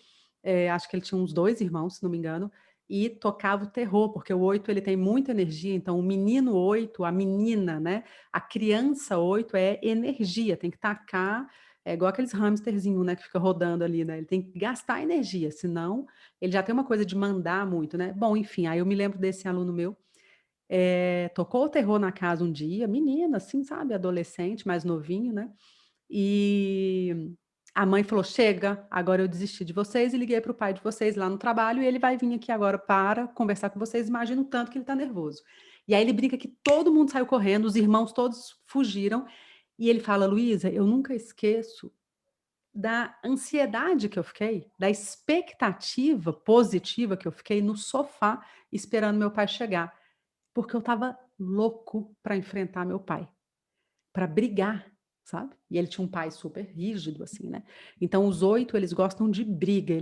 acho que ele tinha uns 2 irmãos, se não me engano, e tocava o terror, porque o 8 ele tem muita energia, então o menino 8, a menina, né? A criança 8 é energia, tem que tacar, é igual aqueles hamsterzinhos, né, que fica rodando ali, né? Ele tem que gastar energia, senão ele já tem uma coisa de mandar muito, né? Bom, enfim, aí eu me lembro desse aluno meu, tocou o terror na casa um dia, menina, assim, sabe, adolescente, mais novinho, né? E a mãe falou: chega, agora eu desisti de vocês e liguei para o pai de vocês lá no trabalho e ele vai vir aqui agora para conversar com vocês. Imagina o tanto que ele está nervoso. E aí ele brinca que todo mundo saiu correndo, os irmãos todos fugiram. E ele fala: Luísa, eu nunca esqueço da ansiedade que eu fiquei, da expectativa positiva que eu fiquei no sofá esperando meu pai chegar, porque eu estava louco para enfrentar meu pai, para brigar, sabe? E ele tinha um pai super rígido, assim, né? Então, os 8, eles gostam de briga,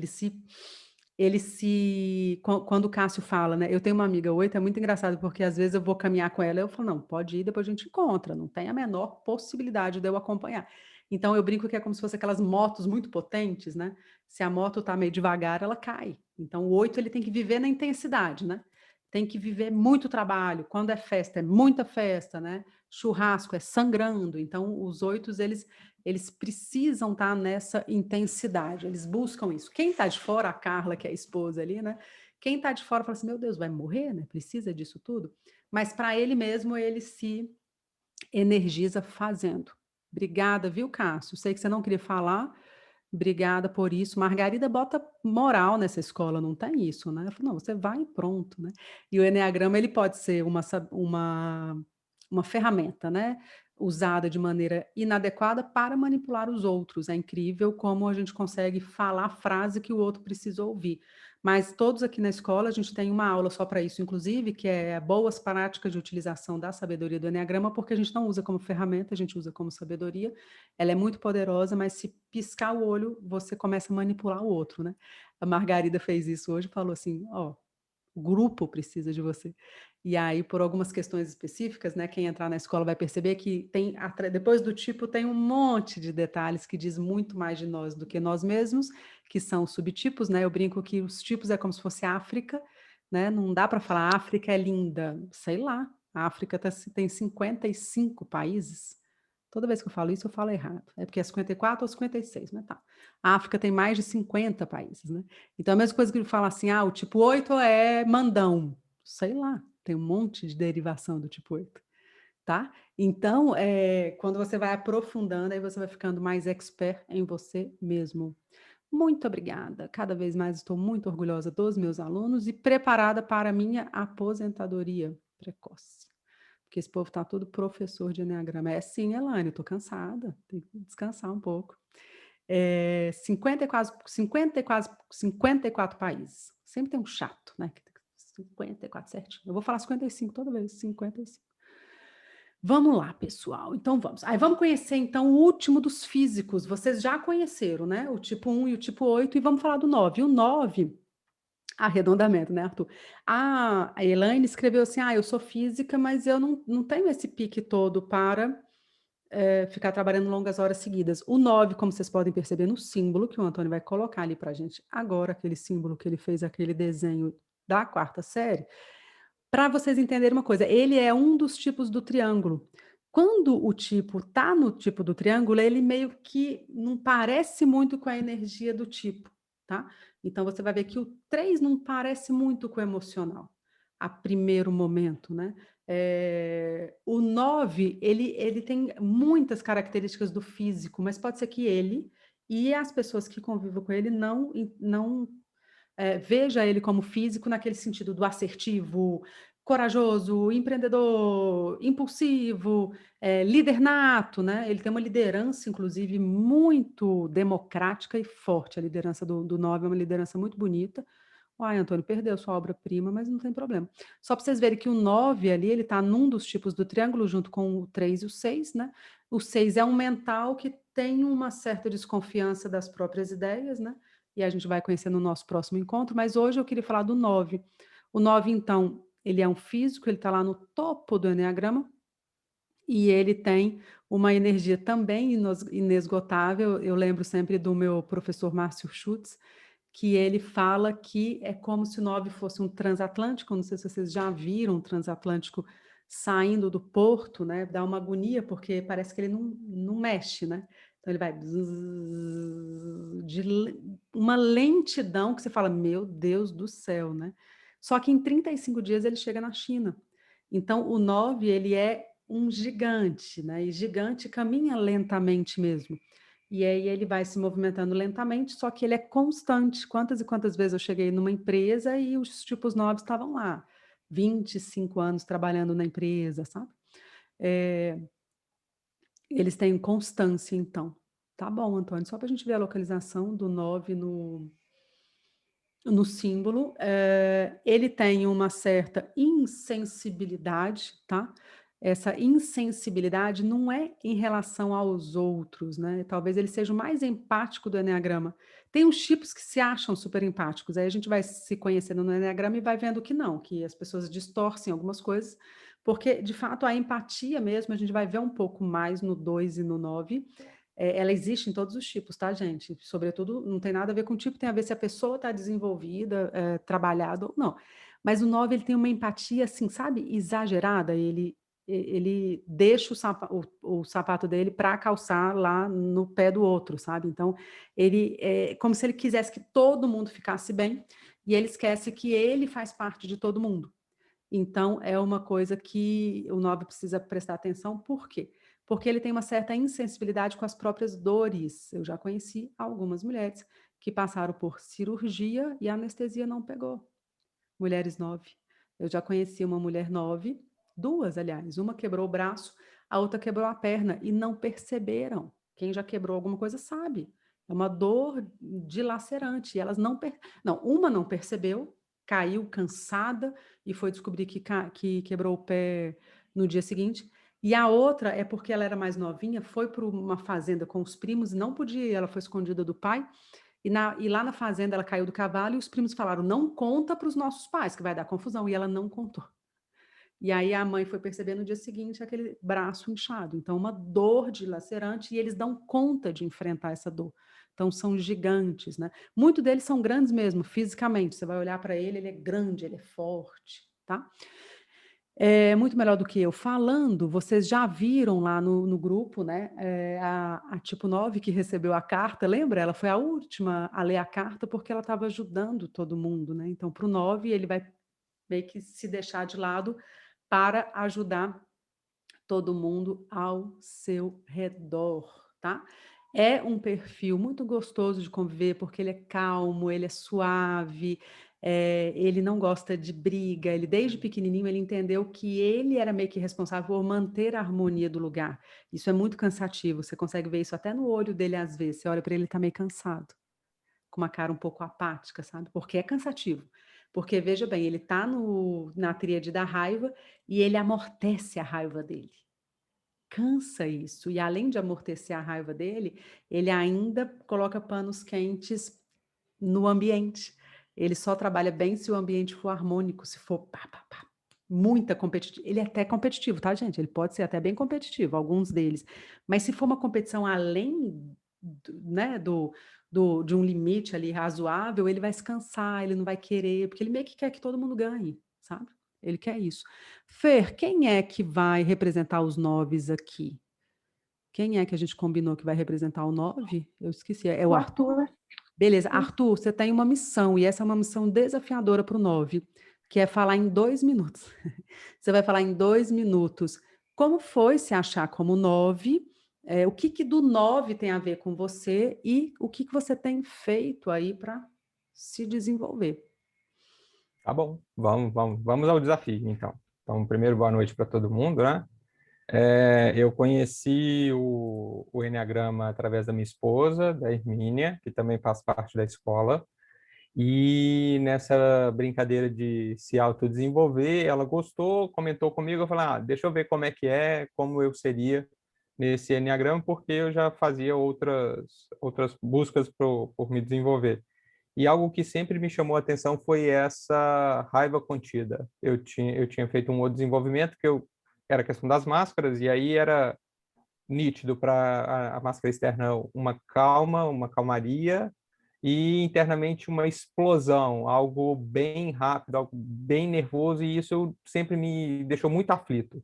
quando o Cássio fala, né? Eu tenho uma amiga 8, é muito engraçado, porque às vezes eu vou caminhar com ela, eu falo, não, pode ir, depois a gente encontra, não tem a menor possibilidade de eu acompanhar. Então, eu brinco que é como se fosse aquelas motos muito potentes, né? Se a moto tá meio devagar, ela cai. Então, o 8, ele tem que viver na intensidade, né? Tem que viver muito trabalho. Quando é festa, é muita festa, né? Churrasco é sangrando. Então, os 8, eles precisam estar nessa intensidade, eles buscam isso. Quem está de fora, a Carla, que é a esposa ali, né? Quem está de fora fala assim, meu Deus, vai morrer, né? Precisa disso tudo. Mas para ele mesmo, ele se energiza fazendo. Obrigada, viu, Cássio? Sei que você não queria falar, obrigada por isso. Margarida bota moral nessa escola, não tem isso, né? Eu falo, não, você vai e pronto, né? E o Eneagrama, ele pode ser uma ferramenta, né? Usada de maneira inadequada para manipular os outros. É incrível como a gente consegue falar a frase que o outro precisa ouvir. Mas todos aqui na escola, a gente tem uma aula só para isso, inclusive, que é boas práticas de utilização da sabedoria do Eneagrama, porque a gente não usa como ferramenta, a gente usa como sabedoria. Ela é muito poderosa, mas se piscar o olho, você começa a manipular o outro, né? A Margarida fez isso hoje, falou assim, ó, o grupo precisa de você. E aí, por algumas questões específicas, né, quem entrar na escola vai perceber que tem, depois do tipo, tem um monte de detalhes que diz muito mais de nós do que nós mesmos, que são subtipos, né? Eu brinco que os tipos é como se fosse África, né? Não dá para falar África é linda, sei lá. A África tem 55 países. Toda vez que eu falo isso, eu falo errado. É porque é 54 ou 56, mas tá. A África tem mais de 50 países, né? Então, a mesma coisa que ele fala assim, o tipo 8 é mandão. Sei lá, tem um monte de derivação do tipo 8, tá? Então, quando você vai aprofundando, aí você vai ficando mais expert em você mesmo. Muito obrigada. Cada vez mais estou muito orgulhosa dos meus alunos e preparada para a minha aposentadoria precoce. Porque esse povo está todo professor de Eneagrama. É sim, Elaine, eu estou cansada, tem que descansar um pouco. 54 países. Sempre tem um chato, né? 54 certinho. Eu vou falar 55 toda vez, 55. Vamos lá, pessoal. Então vamos. Aí vamos conhecer então o último dos físicos. Vocês já conheceram, né? O tipo 1 e o tipo 8 e vamos falar do 9. O 9, arredondamento, né, Arthur? A Elaine escreveu assim: eu sou física, mas eu não tenho esse pique todo para ficar trabalhando longas horas seguidas. O 9, como vocês podem perceber no símbolo, que o Antônio vai colocar ali para a gente agora, aquele símbolo que ele fez, aquele desenho da 4ª série, para vocês entenderem uma coisa, ele é um dos tipos do triângulo. Quando o tipo está no tipo do triângulo, ele meio que não parece muito com a energia do tipo, tá? Então, você vai ver que o 3 não parece muito com o emocional, a primeiro momento, né? O 9, ele tem muitas características do físico, mas pode ser que ele e as pessoas que convivem com ele não veja ele como físico naquele sentido do assertivo, corajoso, empreendedor, impulsivo, líder nato, né? Ele tem uma liderança, inclusive, muito democrática e forte. A liderança do 9 é uma liderança muito bonita. Ai, Antônio, perdeu sua obra-prima, mas não tem problema. Só para vocês verem que o 9 ali, ele está num dos tipos do triângulo, junto com o 3 e o 6, né? O 6 é um mental que tem uma certa desconfiança das próprias ideias, né? E a gente vai conhecer no nosso próximo encontro, mas hoje eu queria falar do 9. O 9, então, ele é um físico, ele está lá no topo do Eneagrama, e ele tem uma energia também inesgotável. Eu lembro sempre do meu professor Márcio Schutz, que ele fala que é como se o 9 fosse um transatlântico. Não sei se vocês já viram um transatlântico saindo do porto, né? Dá uma agonia, porque parece que ele não mexe, né? Então ele vai uma lentidão que você fala, meu Deus do céu, né? Só que em 35 dias ele chega na China. Então o 9, ele é um gigante, né? E gigante caminha lentamente mesmo. E aí ele vai se movimentando lentamente, só que ele é constante. Quantas e quantas vezes eu cheguei numa empresa e os tipos 9 estavam lá, 25 anos trabalhando na empresa, sabe? Eles têm constância, então. Tá bom, Antônio, só para a gente ver a localização do 9 no símbolo. Ele tem uma certa insensibilidade, tá? Essa insensibilidade não é em relação aos outros, né? Talvez ele seja o mais empático do Eneagrama. Tem uns tipos que se acham super empáticos, aí a gente vai se conhecendo no Eneagrama e vai vendo que não, que as pessoas distorcem algumas coisas, porque, de fato, a empatia mesmo, a gente vai ver um pouco mais no 2 e no 9, ela existe em todos os tipos, tá, gente? Sobretudo, não tem nada a ver com o tipo, tem a ver se a pessoa está desenvolvida, trabalhada ou não. Mas o 9, ele tem uma empatia, assim, sabe, exagerada. Ele deixa o sapato dele para calçar lá no pé do outro, sabe? Então, ele é como se ele quisesse que todo mundo ficasse bem e ele esquece que ele faz parte de todo mundo. Então, é uma coisa que o 9 precisa prestar atenção. Por quê? Porque ele tem uma certa insensibilidade com as próprias dores. Eu já conheci algumas mulheres que passaram por cirurgia e a anestesia não pegou. Mulheres 9. Eu já conheci uma mulher 9, duas, aliás. Uma quebrou o braço, a outra quebrou a perna e não perceberam. Quem já quebrou alguma coisa sabe. É uma dor dilacerante. E elas não, uma não percebeu, caiu cansada e foi descobrir que quebrou o pé no dia seguinte. E a outra é porque ela era mais novinha, foi para uma fazenda com os primos e não podia ir, ela foi escondida do pai. E lá na fazenda ela caiu do cavalo e os primos falaram, não conta para os nossos pais, que vai dar confusão. E ela não contou. E aí a mãe foi perceber no dia seguinte aquele braço inchado. Então, uma dor dilacerante, e eles dão conta de enfrentar essa dor. Então, são gigantes, né? Muitos deles são grandes mesmo, fisicamente. Você vai olhar para ele, ele é grande, ele é forte, tá? É muito melhor do que eu falando. Vocês já viram lá no grupo, né? A tipo 9 que recebeu a carta, lembra? Ela foi a última a ler a carta porque ela estava ajudando todo mundo, né? Então, para o 9, ele vai meio que se deixar de lado para ajudar todo mundo ao seu redor, tá? É um perfil muito gostoso de conviver, porque ele é calmo, ele é suave, ele não gosta de briga, ele desde pequenininho ele entendeu que ele era meio que responsável por manter a harmonia do lugar. Isso é muito cansativo, você consegue ver isso até no olho dele às vezes, você olha para ele, ele tá meio cansado, com uma cara um pouco apática, sabe? Porque é cansativo. Porque, veja bem, ele tá na tríade da raiva e ele amortece a raiva dele. Cansa isso. E além de amortecer a raiva dele, ele ainda coloca panos quentes no ambiente. Ele só trabalha bem se o ambiente for harmônico, se for muita competitiva. Ele é até competitivo, tá, gente? Ele pode ser até bem competitivo, alguns deles. Mas se for uma competição além né, de um limite ali razoável, ele vai se cansar, ele não vai querer, porque ele meio que quer que todo mundo ganhe, sabe? Ele quer isso. Fer, quem é que vai representar os 9 aqui? Quem é que a gente combinou que vai representar o 9? Eu esqueci. É o Arthur? Beleza. Arthur, você tem uma missão, e essa é uma missão desafiadora para o 9, que é falar em 2 minutos. Você vai falar em 2 minutos. Como foi se achar como 9? O que do 9 tem a ver com você e o que você tem feito aí para se desenvolver? Tá bom, vamos ao desafio, então. Então, primeiro, boa noite para todo mundo, né? Eu conheci o Enneagrama através da minha esposa, da Hermínia, que também faz parte da escola, e nessa brincadeira de se autodesenvolver, ela gostou, comentou comigo, eu falei, deixa eu ver como eu seria nesse Enneagrama, porque eu já fazia outras buscas por me desenvolver. E algo que sempre me chamou a atenção foi essa raiva contida. Eu tinha feito um outro desenvolvimento era a questão das máscaras, e aí era nítido para a máscara externa uma calma, uma calmaria, e internamente uma explosão, algo bem rápido, algo bem nervoso, e isso sempre me deixou muito aflito.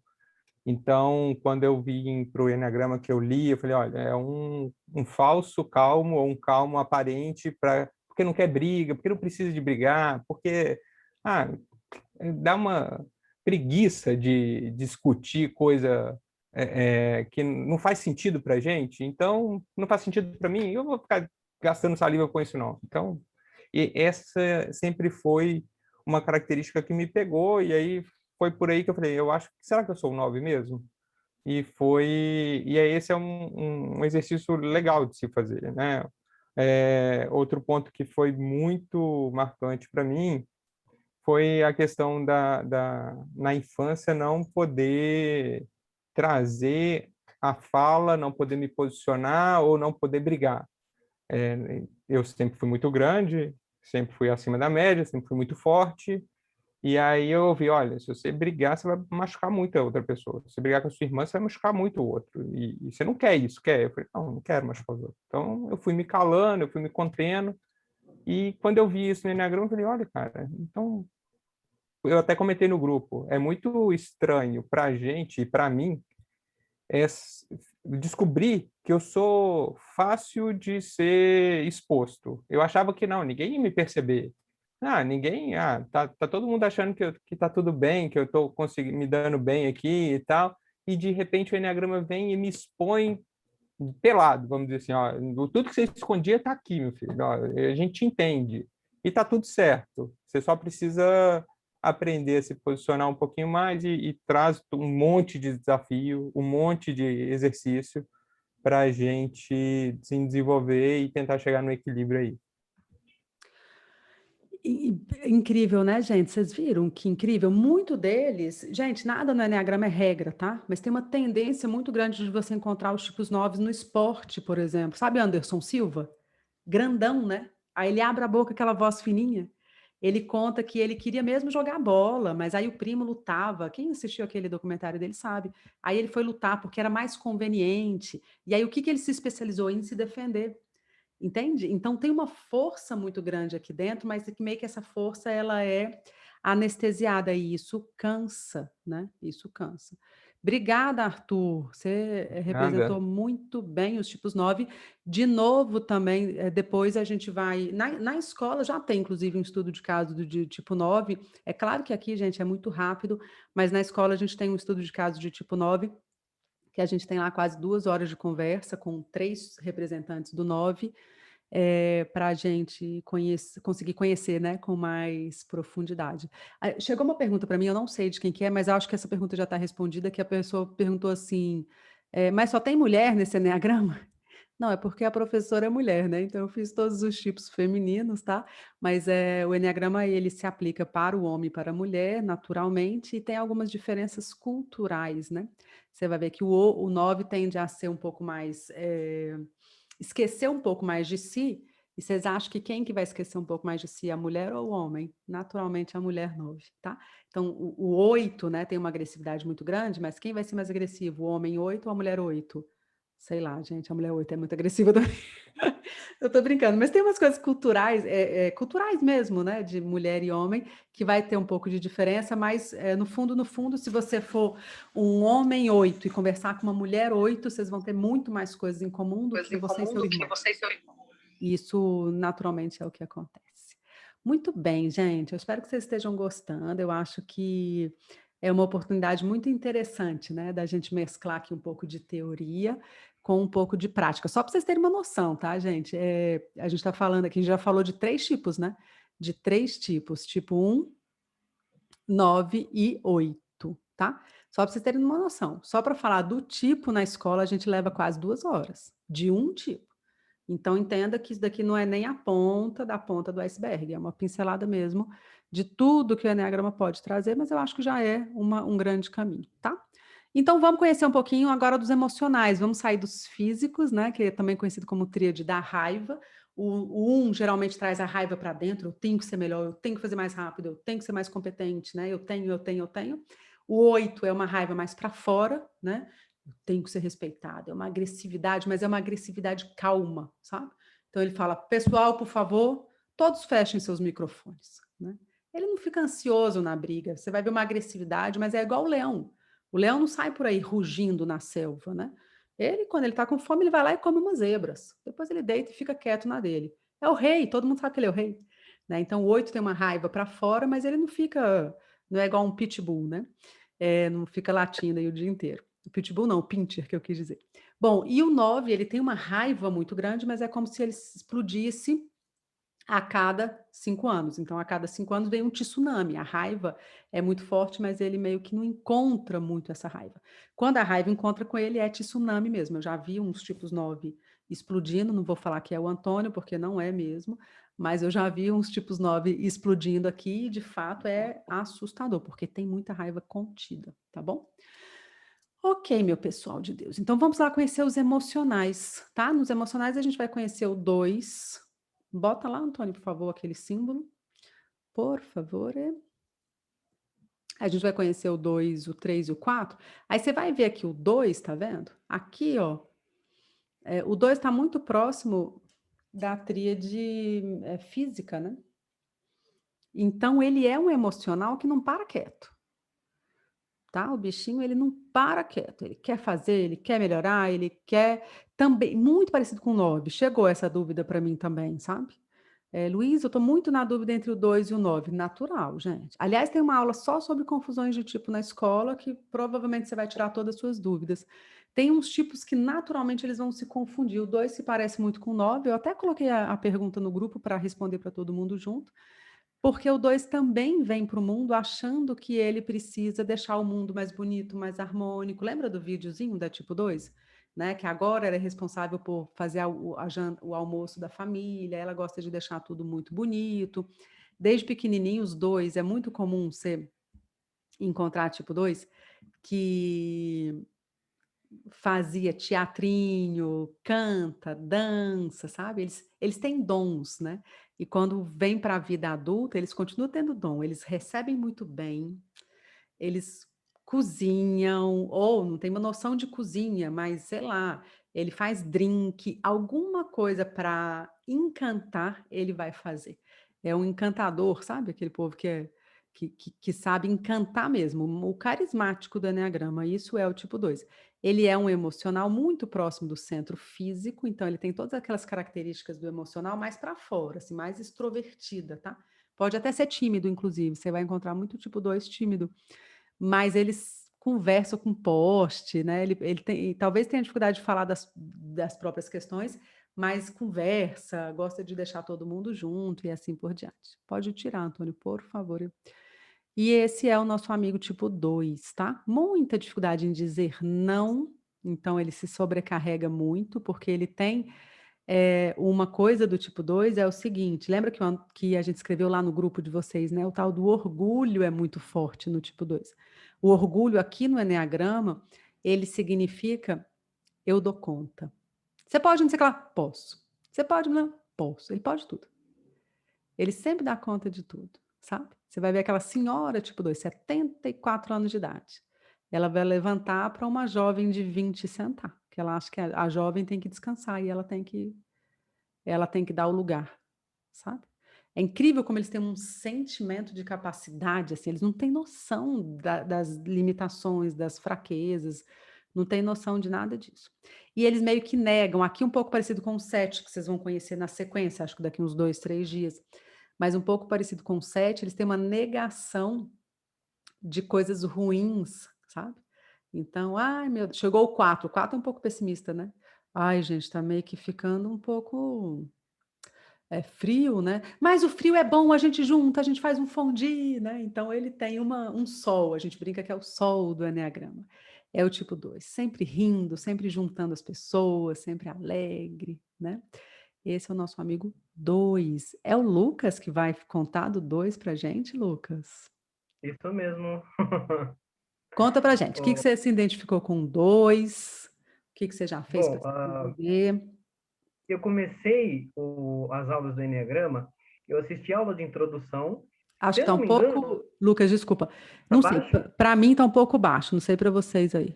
Então, quando eu vim para o Enneagrama que eu li, eu falei, olha, é um falso calmo, ou um calmo aparente, porque não quer briga, porque não precisa de brigar, porque dá uma preguiça de discutir coisa que não faz sentido para a gente, então não faz sentido para mim, eu vou ficar gastando saliva com isso não. Então, e essa sempre foi uma característica que me pegou, e aí foi por aí que eu falei, será que eu sou o 9 mesmo? E aí esse é um exercício legal de se fazer, né? Outro ponto que foi muito marcante para mim foi a questão na infância não poder trazer a fala, não poder me posicionar ou não poder brigar. Eu sempre fui muito grande, sempre fui acima da média, sempre fui muito forte, e aí eu ouvi, olha, se você brigar, você vai machucar muito a outra pessoa. Se você brigar com a sua irmã, você vai machucar muito o outro. E você não quer isso, quer? Eu falei, não quero machucar os outros. Então eu fui me calando, eu fui me contendo, e quando eu vi isso no Enneagrama, eu falei, olha, cara, então eu até comentei no grupo, é muito estranho para a gente e para mim descobrir que eu sou fácil de ser exposto. Eu achava que não, ninguém ia me perceber. Tá todo mundo achando que tá tudo bem, que eu estou conseguindo me dando bem aqui e tal, e de repente o Enneagrama vem e me expõe pelado, vamos dizer assim, tudo que você escondia está aqui, meu filho, a gente entende, e tá tudo certo, você só precisa aprender a se posicionar um pouquinho mais e traz um monte de desafio, um monte de exercício para a gente se desenvolver e tentar chegar no equilíbrio aí. Incrível, né, gente? Vocês viram que incrível? Muito deles, gente, nada no Enneagrama é regra, tá? Mas tem uma tendência muito grande de você encontrar os tipos 9 no esporte, por exemplo. Sabe Anderson Silva? Grandão, né? Aí ele abre a boca, aquela voz fininha. Ele conta que ele queria mesmo jogar bola, mas aí o primo lutava. Quem assistiu aquele documentário dele sabe. Aí ele foi lutar porque era mais conveniente. E aí o que ele se especializou em se defender? Entende? Então tem uma força muito grande aqui dentro, mas que meio que essa força ela é anestesiada e isso cansa, né? Isso cansa. Obrigada, Arthur. Você representou muito bem os tipos 9. De novo, também, depois a gente vai. Na escola já tem, inclusive, um estudo de caso de tipo 9. É claro que aqui, gente, é muito rápido, mas na escola a gente tem um estudo de caso de tipo 9, que a gente tem lá quase 2 horas de conversa com 3 representantes do 9. para a gente conseguir conhecer, né, com mais profundidade. Chegou uma pergunta para mim, eu não sei de quem que é, mas eu acho que essa pergunta já está respondida, que a pessoa perguntou assim, mas só tem mulher nesse eneagrama? Não, é porque a professora é mulher, né? Então eu fiz todos os tipos femininos, tá? Mas o eneagrama ele se aplica para o homem e para a mulher, naturalmente, e tem algumas diferenças culturais, né? Você vai ver que o 9 tende a ser um pouco mais esquecer um pouco mais de si. E vocês acham que quem que vai esquecer um pouco mais de si, a mulher ou o homem? Naturalmente a mulher 9, tá? Então o 8, né, tem uma agressividade muito grande, mas quem vai ser mais agressivo, o homem 8 ou a mulher 8? Sei lá, gente, a mulher 8 é muito agressiva também. Eu tô brincando, mas tem umas coisas culturais, culturais mesmo, né, de mulher e homem, que vai ter um pouco de diferença, mas no fundo, se você for um homem 8 e conversar com uma mulher 8, vocês vão ter muito mais coisas em comum do que você e seu irmão. Isso, naturalmente, é o que acontece. Muito bem, gente, eu espero que vocês estejam gostando, eu acho que é uma oportunidade muito interessante, né, da gente mesclar aqui um pouco de teoria com um pouco de prática. Só para vocês terem uma noção, tá, gente? A gente está falando aqui, a gente já falou de 3 tipos, né? De 3 tipos, tipo 1, 9 e 8, tá? Só para vocês terem uma noção. Só para falar do tipo na escola, a gente leva quase 2 horas, de um tipo. Então, entenda que isso daqui não é nem a ponta da ponta do iceberg, é uma pincelada mesmo de tudo que o Eneagrama pode trazer, mas eu acho que já é um grande caminho, tá? Então, vamos conhecer um pouquinho agora dos emocionais, vamos sair dos físicos, né, que é também conhecido como tríade da raiva. O 1 geralmente traz a raiva para dentro, eu tenho que ser melhor, eu tenho que fazer mais rápido, eu tenho que ser mais competente, né, eu tenho. O 8 é uma raiva mais para fora, né, eu tenho que ser respeitado, é uma agressividade, mas é uma agressividade calma, sabe? Então ele fala, pessoal, por favor, todos fechem seus microfones, né? Ele não fica ansioso na briga, você vai ver uma agressividade, mas é igual o leão. O leão não sai por aí rugindo na selva, né? Ele, quando ele tá com fome, ele vai lá e come umas zebras. Depois ele deita e fica quieto na dele. É o rei, todo mundo sabe que ele é o rei, né? Então o 8 tem uma raiva para fora, mas ele não é igual um pitbull, né? Não fica latindo aí o dia inteiro. O pitbull não, o pincher, que eu quis dizer. Bom, e o 9, ele tem uma raiva muito grande, mas é como se ele explodisse a cada 5 anos. Então, a cada 5 anos vem um tsunami. A raiva é muito forte, mas ele meio que não encontra muito essa raiva. Quando a raiva encontra com ele, é tsunami mesmo. Eu já vi uns tipos 9 explodindo, não vou falar que é o Antônio, porque não é mesmo, mas eu já vi uns tipos 9 explodindo aqui, e de fato é assustador, porque tem muita raiva contida, tá bom? Ok, meu pessoal de Deus. Então vamos lá conhecer os emocionais, tá? Nos emocionais a gente vai conhecer o 2. Bota lá, Antônio, por favor, aquele símbolo. Por favor. A gente vai conhecer o 2, o 3 e o 4. Aí você vai ver aqui o 2, tá vendo? Aqui, ó. O 2 está muito próximo da tríade física, né? Então ele é um emocional que não para quieto. Tá? O bichinho, ele não para quieto, ele quer fazer, ele quer melhorar, ele quer também, muito parecido com o 9, chegou essa dúvida para mim também, sabe? Luiz, eu estou muito na dúvida entre o 2 e o 9, natural, gente. Aliás, tem uma aula só sobre confusões de tipo na escola, que provavelmente você vai tirar todas as suas dúvidas. Tem uns tipos que naturalmente eles vão se confundir, o 2 se parece muito com o 9, eu até coloquei a pergunta no grupo para responder para todo mundo junto, porque o 2 também vem para o mundo achando que ele precisa deixar o mundo mais bonito, mais harmônico. Lembra do videozinho da tipo 2? Né? Que agora ela é responsável por fazer o almoço da família, ela gosta de deixar tudo muito bonito. Desde pequenininho, os 2, é muito comum você encontrar tipo 2 que fazia teatrinho, canta, dança, sabe? Eles têm dons, né? E quando vêm para a vida adulta, eles continuam tendo dom, eles recebem muito bem, eles cozinham, ou não tem uma noção de cozinha, mas sei lá, ele faz drink, alguma coisa para encantar, ele vai fazer. É um encantador, sabe? Aquele povo que sabe encantar mesmo, o carismático do Eneagrama, isso é o tipo 2. Ele é um emocional muito próximo do centro físico, então ele tem todas aquelas características do emocional mais para fora, assim, mais extrovertida, tá? Pode até ser tímido, inclusive, você vai encontrar muito tipo 2 tímido, mas eles conversam com poste, né? Ele talvez tenha dificuldade de falar das próprias questões, mais conversa, gosta de deixar todo mundo junto e assim por diante. Pode tirar, Antônio, por favor. E esse é o nosso amigo tipo 2, tá? Muita dificuldade em dizer não, então ele se sobrecarrega muito, porque ele tem uma coisa do tipo 2 é o seguinte, lembra que a gente escreveu lá no grupo de vocês, né? O tal do orgulho é muito forte no tipo 2. O orgulho aqui no Eneagrama, ele significa eu dou conta. Você pode não sei o que lá? Posso. Você pode não? Posso. Ele pode tudo. Ele sempre dá conta de tudo, sabe? Você vai ver aquela senhora tipo 2, 74 anos de idade. Ela vai levantar para uma jovem de 20 e sentar, que ela acha que a jovem tem que descansar e ela tem que dar o lugar, sabe? É incrível como eles têm um sentimento de capacidade, assim, eles não têm noção das limitações, das fraquezas, não têm noção de nada disso. E eles meio que negam, aqui um pouco parecido com o 7, que vocês vão conhecer na sequência, acho que daqui uns 2, 3 dias, mas um pouco parecido com o 7, eles têm uma negação de coisas ruins, sabe? Então, ai meu Deus, chegou o 4 é um pouco pessimista, né? Ai, gente, tá meio que ficando um pouco frio, né? Mas o frio é bom, a gente junta, a gente faz um fondue, né? Então ele tem um sol, a gente brinca que é o sol do Eneagrama. É o tipo 2, sempre rindo, sempre juntando as pessoas, sempre alegre, né? Esse é o nosso amigo 2. É o Lucas que vai contar do 2 pra gente, Lucas? Isso mesmo. Conta pra gente, o que você se identificou com o 2? O que você já fez para Bom, se desenvolver? eu comecei as aulas do Enneagrama, eu assisti a aula de introdução, Acho se que eu tá não um me engano, pouco, Lucas, desculpa. tá Não sei, baixo? para mim tá um pouco baixo, não sei para vocês aí.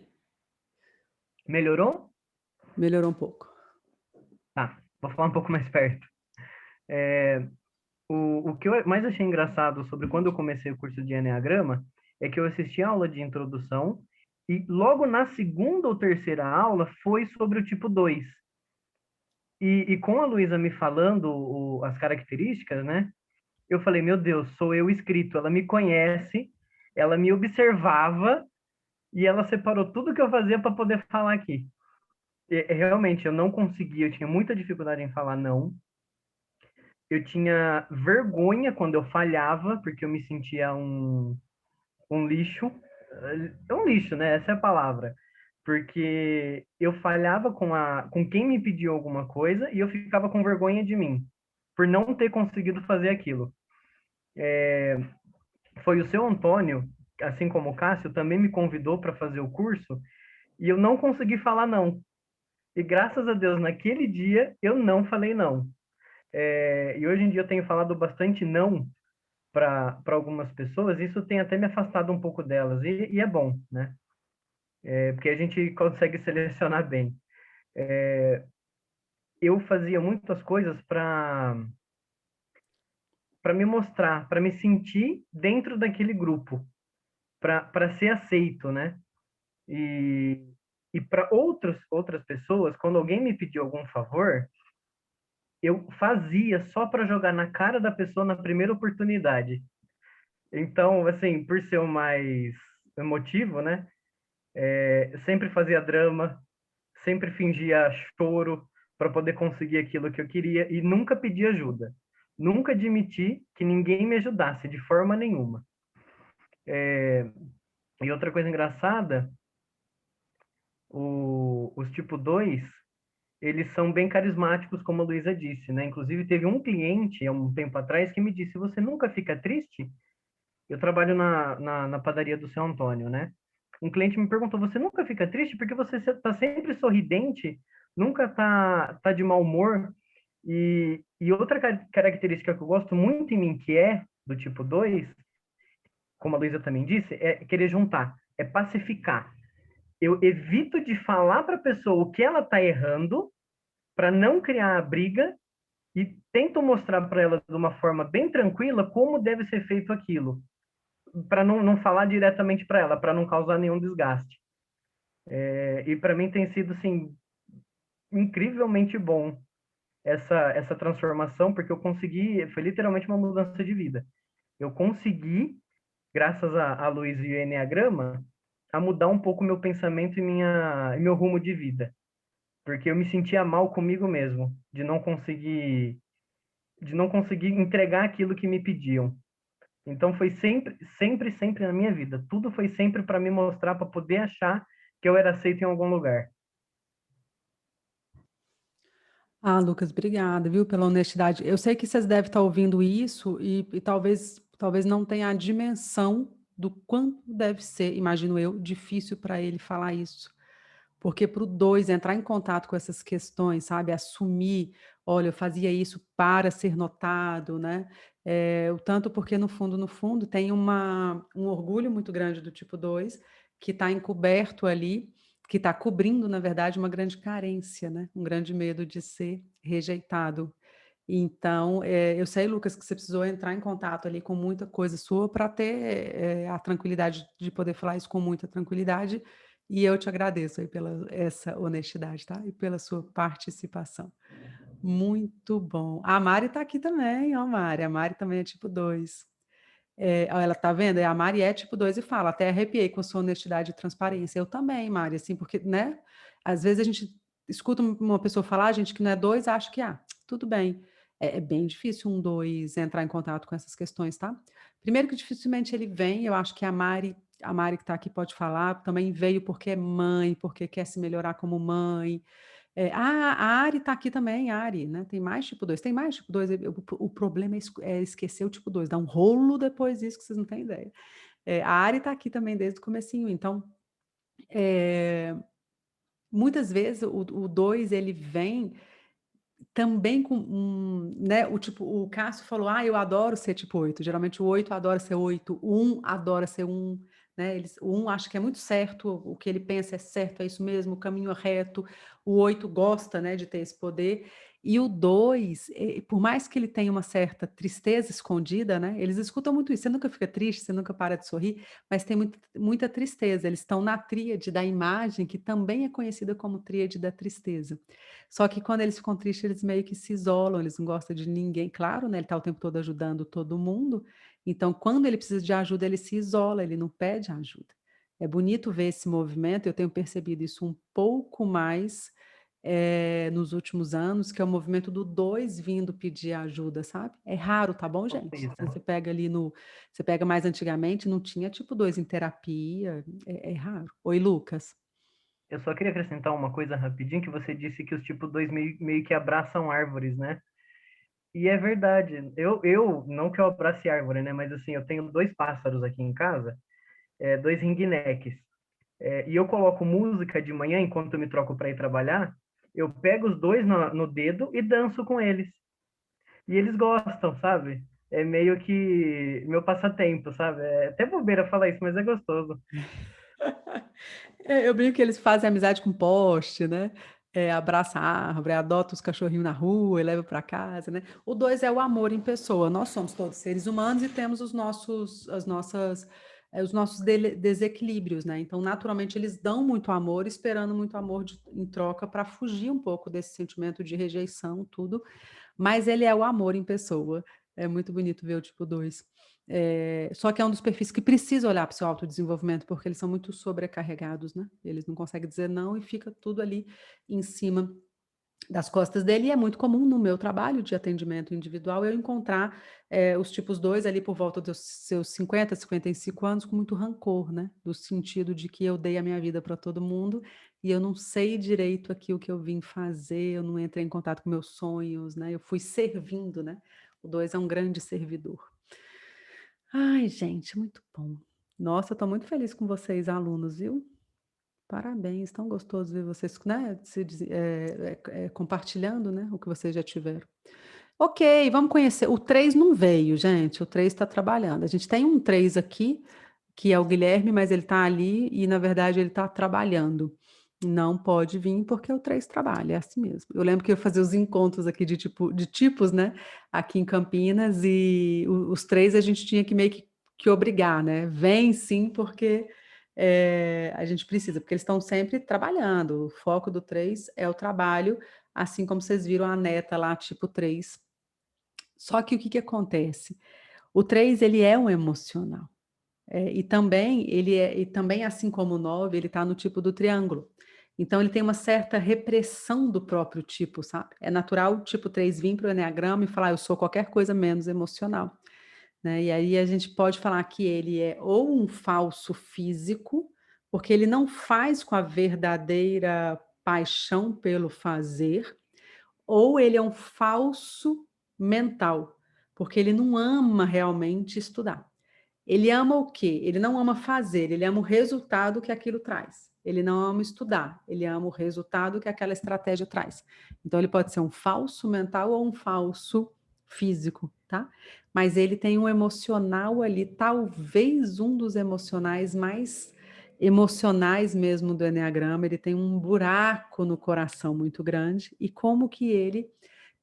Melhorou? Melhorou um pouco. Tá, vou falar um pouco mais perto. O que eu mais achei engraçado sobre quando eu comecei o curso de Enneagrama é que eu assisti a aula de introdução e logo na segunda ou terceira aula foi sobre o tipo 2. E com a Luísa me falando as características, né? Eu falei, meu Deus, sou eu escrito. Ela me conhece, ela me observava e ela separou tudo que eu fazia para poder falar aqui. Realmente, eu não conseguia, eu tinha muita dificuldade em falar não. Eu tinha vergonha quando eu falhava, porque eu me sentia um lixo. É um lixo, né? Essa é a palavra. Porque eu falhava com quem me pediu alguma coisa e eu ficava com vergonha de mim, por não ter conseguido fazer aquilo. Foi o seu Antônio, assim como o Cássio, também me convidou para fazer o curso e eu não consegui falar não. E graças a Deus, naquele dia, eu não falei não. E hoje em dia eu tenho falado bastante não para algumas pessoas, isso tem até me afastado um pouco delas, e é bom, né? Porque a gente consegue selecionar bem. Eu fazia muitas coisas para me mostrar, para me sentir dentro daquele grupo, para ser aceito, né? E para outras pessoas, quando alguém me pediu algum favor, eu fazia só para jogar na cara da pessoa na primeira oportunidade. Então, assim, por ser o mais emotivo, né? Sempre fazia drama, sempre fingia choro para poder conseguir aquilo que eu queria e nunca pedi ajuda. Nunca admiti que ninguém me ajudasse de forma nenhuma. E outra coisa engraçada, os tipo 2, eles são bem carismáticos, como a Luísa disse, né? Inclusive, teve um cliente, há um tempo atrás, que me disse, você nunca fica triste? Eu trabalho na padaria do seu Antônio, né? Um cliente me perguntou, você nunca fica triste? Porque você está sempre sorridente, nunca tá de mau humor. E outra característica que eu gosto muito em mim, que é do tipo 2, como a Luísa também disse, é querer juntar, é pacificar. Eu evito de falar para a pessoa o que ela está errando, para não criar a briga, e tento mostrar para ela de uma forma bem tranquila como deve ser feito aquilo, para não falar diretamente para ela, para não causar nenhum desgaste. E para mim tem sido assim incrivelmente bom essa transformação, porque eu consegui, foi literalmente uma mudança de vida. Eu consegui, graças a Luiz e o Enneagrama, a mudar um pouco meu pensamento e meu rumo de vida. porque eu me sentia mal comigo mesmo, de não conseguir entregar aquilo que me pediam. Então foi sempre, sempre, sempre na minha vida. Tudo foi sempre para me mostrar, para poder achar que eu era aceito em algum lugar. Ah, Lucas, obrigada, viu, pela honestidade. Eu sei que vocês devem estar ouvindo isso e talvez não tenha a dimensão do quanto deve ser, imagino eu, difícil para ele falar isso. Porque para o 2 entrar em contato com essas questões, sabe, assumir, olha, eu fazia isso para ser notado, né? O tanto porque no fundo, tem um orgulho muito grande do tipo 2 que está encoberto ali, que está cobrindo, na verdade, uma grande carência, né? Um grande medo de ser rejeitado. Então, eu sei, Lucas, que você precisou entrar em contato ali com muita coisa sua para ter a tranquilidade de poder falar isso com muita tranquilidade, e eu te agradeço aí pela essa honestidade, tá? E pela sua participação. Muito bom. A Mari está aqui também, ó, Mari. A Mari também é tipo 2. Ó, ela tá vendo? A Mari é tipo 2 e fala, até arrepiei com sua honestidade e transparência. Eu também, Mari, assim, porque, né? Às vezes a gente escuta uma pessoa falar, a gente que não é 2, acha que, tudo bem. É bem difícil um 2 entrar em contato com essas questões, tá? Primeiro que dificilmente ele vem, eu acho que a Mari que está aqui pode falar, também veio porque é mãe, porque quer se melhorar como mãe. A Ari está aqui também, a Ari, né? Tem mais tipo 2, tem mais tipo 2. O problema é esquecer o tipo 2, dá um rolo depois disso que vocês não têm ideia. A Ari está aqui também desde o comecinho, então muitas vezes o 2 ele vem também com né, o Cássio falou, eu adoro ser tipo 8, geralmente o 8 adora ser 8, o 1 adora ser 1, né, o 1 acha que é muito certo, o que ele pensa é certo, é isso mesmo, o caminho é reto, o 8 gosta, né, de ter esse poder, e o 2, por mais que ele tenha uma certa tristeza escondida, né, eles escutam muito isso, você nunca fica triste, você nunca para de sorrir, mas tem muita tristeza, eles estão na tríade da imagem, que também é conhecida como tríade da tristeza. Só que quando eles ficam tristes, eles meio que se isolam, eles não gostam de ninguém. Claro, né? Ele está o tempo todo ajudando todo mundo. Então, quando ele precisa de ajuda, ele se isola, ele não pede ajuda. É bonito ver esse movimento, eu tenho percebido isso um pouco mais nos últimos anos, que é o movimento do 2 vindo pedir ajuda, sabe? É raro, tá bom, gente? Você pega ali você pega mais antigamente, não tinha tipo 2 em terapia, é raro. Oi, Lucas. Eu só queria acrescentar uma coisa rapidinho, que você disse que os tipo 2 meio que abraçam árvores, né? E é verdade. Não que eu abrace árvore, né? Mas assim, eu tenho 2 pássaros aqui em casa, 2 ringneques. E eu coloco música de manhã, enquanto eu me troco para ir trabalhar, eu pego os 2 no dedo e danço com eles. E eles gostam, sabe? É meio que meu passatempo, sabe? É até bobeira falar isso, mas é gostoso. Eu brinco que eles fazem amizade com poste, né? Abraça a árvore, adota os cachorrinhos na rua e leva para casa, né? O 2 é o amor em pessoa. Nós somos todos seres humanos e temos os nossos desequilíbrios, né? Então, naturalmente, eles dão muito amor, esperando muito amor em troca para fugir um pouco desse sentimento de rejeição, tudo. Mas ele é o amor em pessoa. É muito bonito ver o tipo 2. Só que é um dos perfis que precisa olhar para o seu autodesenvolvimento, porque eles são muito sobrecarregados, né? Eles não conseguem dizer não e fica tudo ali em cima das costas dele. E é muito comum no meu trabalho de atendimento individual eu encontrar os tipos 2 ali por volta dos seus 50, 55 anos com muito rancor, né? Do sentido de que eu dei a minha vida para todo mundo e eu não sei direito aqui o que eu vim fazer, eu não entrei em contato com meus sonhos, né? Eu fui servindo, né? O 2 é um grande servidor. Ai, gente, muito bom. Nossa, eu estou muito feliz com vocês, alunos, viu? Parabéns, tão gostoso ver vocês, né, compartilhando, né, o que vocês já tiveram. Ok, vamos conhecer. O 3 não veio, gente, o 3 está trabalhando. A gente tem um 3 aqui, que é o Guilherme, mas ele está ali e, na verdade, ele está trabalhando. Não pode vir porque o 3 trabalha, é assim mesmo. Eu lembro que eu fazia os encontros aqui de tipos, né, aqui em Campinas, e os 3 a gente tinha que meio que obrigar, né? Vem sim, porque a gente precisa, porque eles estão sempre trabalhando. O foco do 3 é o trabalho, assim como vocês viram a neta lá, tipo 3. Só que o que acontece? O 3, ele é um emocional. E também, assim como o 9, ele está no tipo do triângulo. Então, ele tem uma certa repressão do próprio tipo, sabe? É natural o tipo 3 vir para o Eneagrama e falar, eu sou qualquer coisa menos emocional, né? E aí a gente pode falar que ele é ou um falso físico, porque ele não faz com a verdadeira paixão pelo fazer, ou ele é um falso mental, porque ele não ama realmente estudar. Ele ama o quê? Ele não ama fazer, ele ama o resultado que aquilo traz. Ele não ama estudar, ele ama o resultado que aquela estratégia traz. Então, ele pode ser um falso mental ou um falso físico, tá? Mas ele tem um emocional ali, talvez um dos emocionais mais emocionais mesmo do Eneagrama. Ele tem um buraco no coração muito grande. E como que ele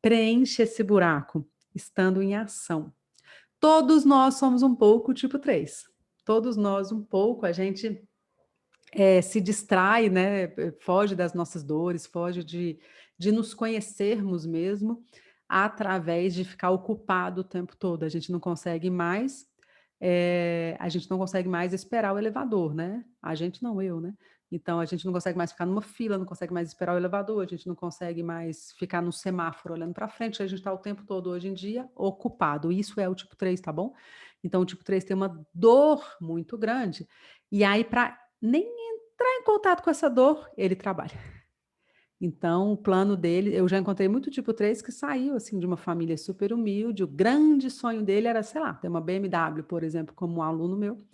preenche esse buraco? Estando em ação. Todos nós somos um pouco tipo 3. Todos nós um pouco, a gente se distrai, né? Foge das nossas dores, foge de nos conhecermos mesmo através de ficar ocupado o tempo todo. A gente não consegue mais esperar o elevador, né? A gente não, eu, né? Então, a gente não consegue mais ficar numa fila, não consegue mais esperar o elevador, a gente não consegue mais ficar no semáforo olhando para frente, a gente está o tempo todo, hoje em dia, ocupado. Isso é o tipo 3, tá bom? Então, o tipo 3 tem uma dor muito grande, e aí, para nem entrar em contato com essa dor, ele trabalha. Então, o plano dele, eu já encontrei muito tipo 3 que saiu assim de uma família super humilde, o grande sonho dele era, sei lá, ter uma BMW, por exemplo, como um aluno meu.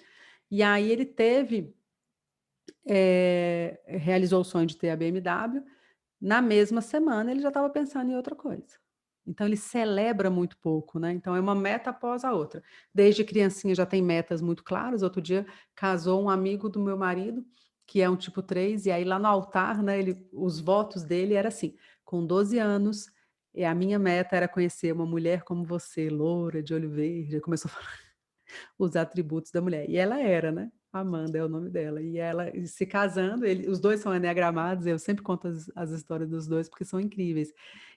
E aí ele realizou o sonho de ter a BMW, na mesma semana ele já estava pensando em outra coisa. Então ele celebra muito pouco, né? Então é uma meta após a outra. Desde criancinha já tem metas muito claras. Outro dia casou um amigo do meu marido, que é um tipo 3, e aí lá no altar, né, os votos dele era assim: com 12 anos, e a minha meta era conhecer uma mulher como você, loura, de olho verde. Ele começou a falar os atributos da mulher. E ela era, né? Amanda é o nome dela. E ela se casando, os dois são enneagramados, eu sempre conto as histórias dos dois porque são incríveis.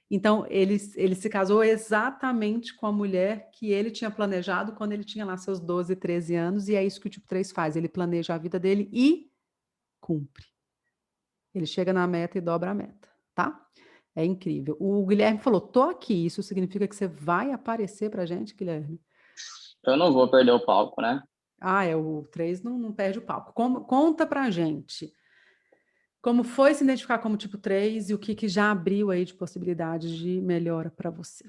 Então, ele se casou exatamente com a mulher que ele tinha planejado quando ele tinha lá seus 12, 13 anos, e é isso que o tipo 3 faz. Ele planeja a vida dele e cumpre. Ele chega na meta e dobra a meta, tá? É incrível. O Guilherme falou, tô aqui. Isso significa que você vai aparecer pra gente, Guilherme? Eu não vou perder o palco, né? O 3 não perde o palco. Conta pra gente como foi se identificar como tipo 3 e o que já abriu aí de possibilidades de melhora para você.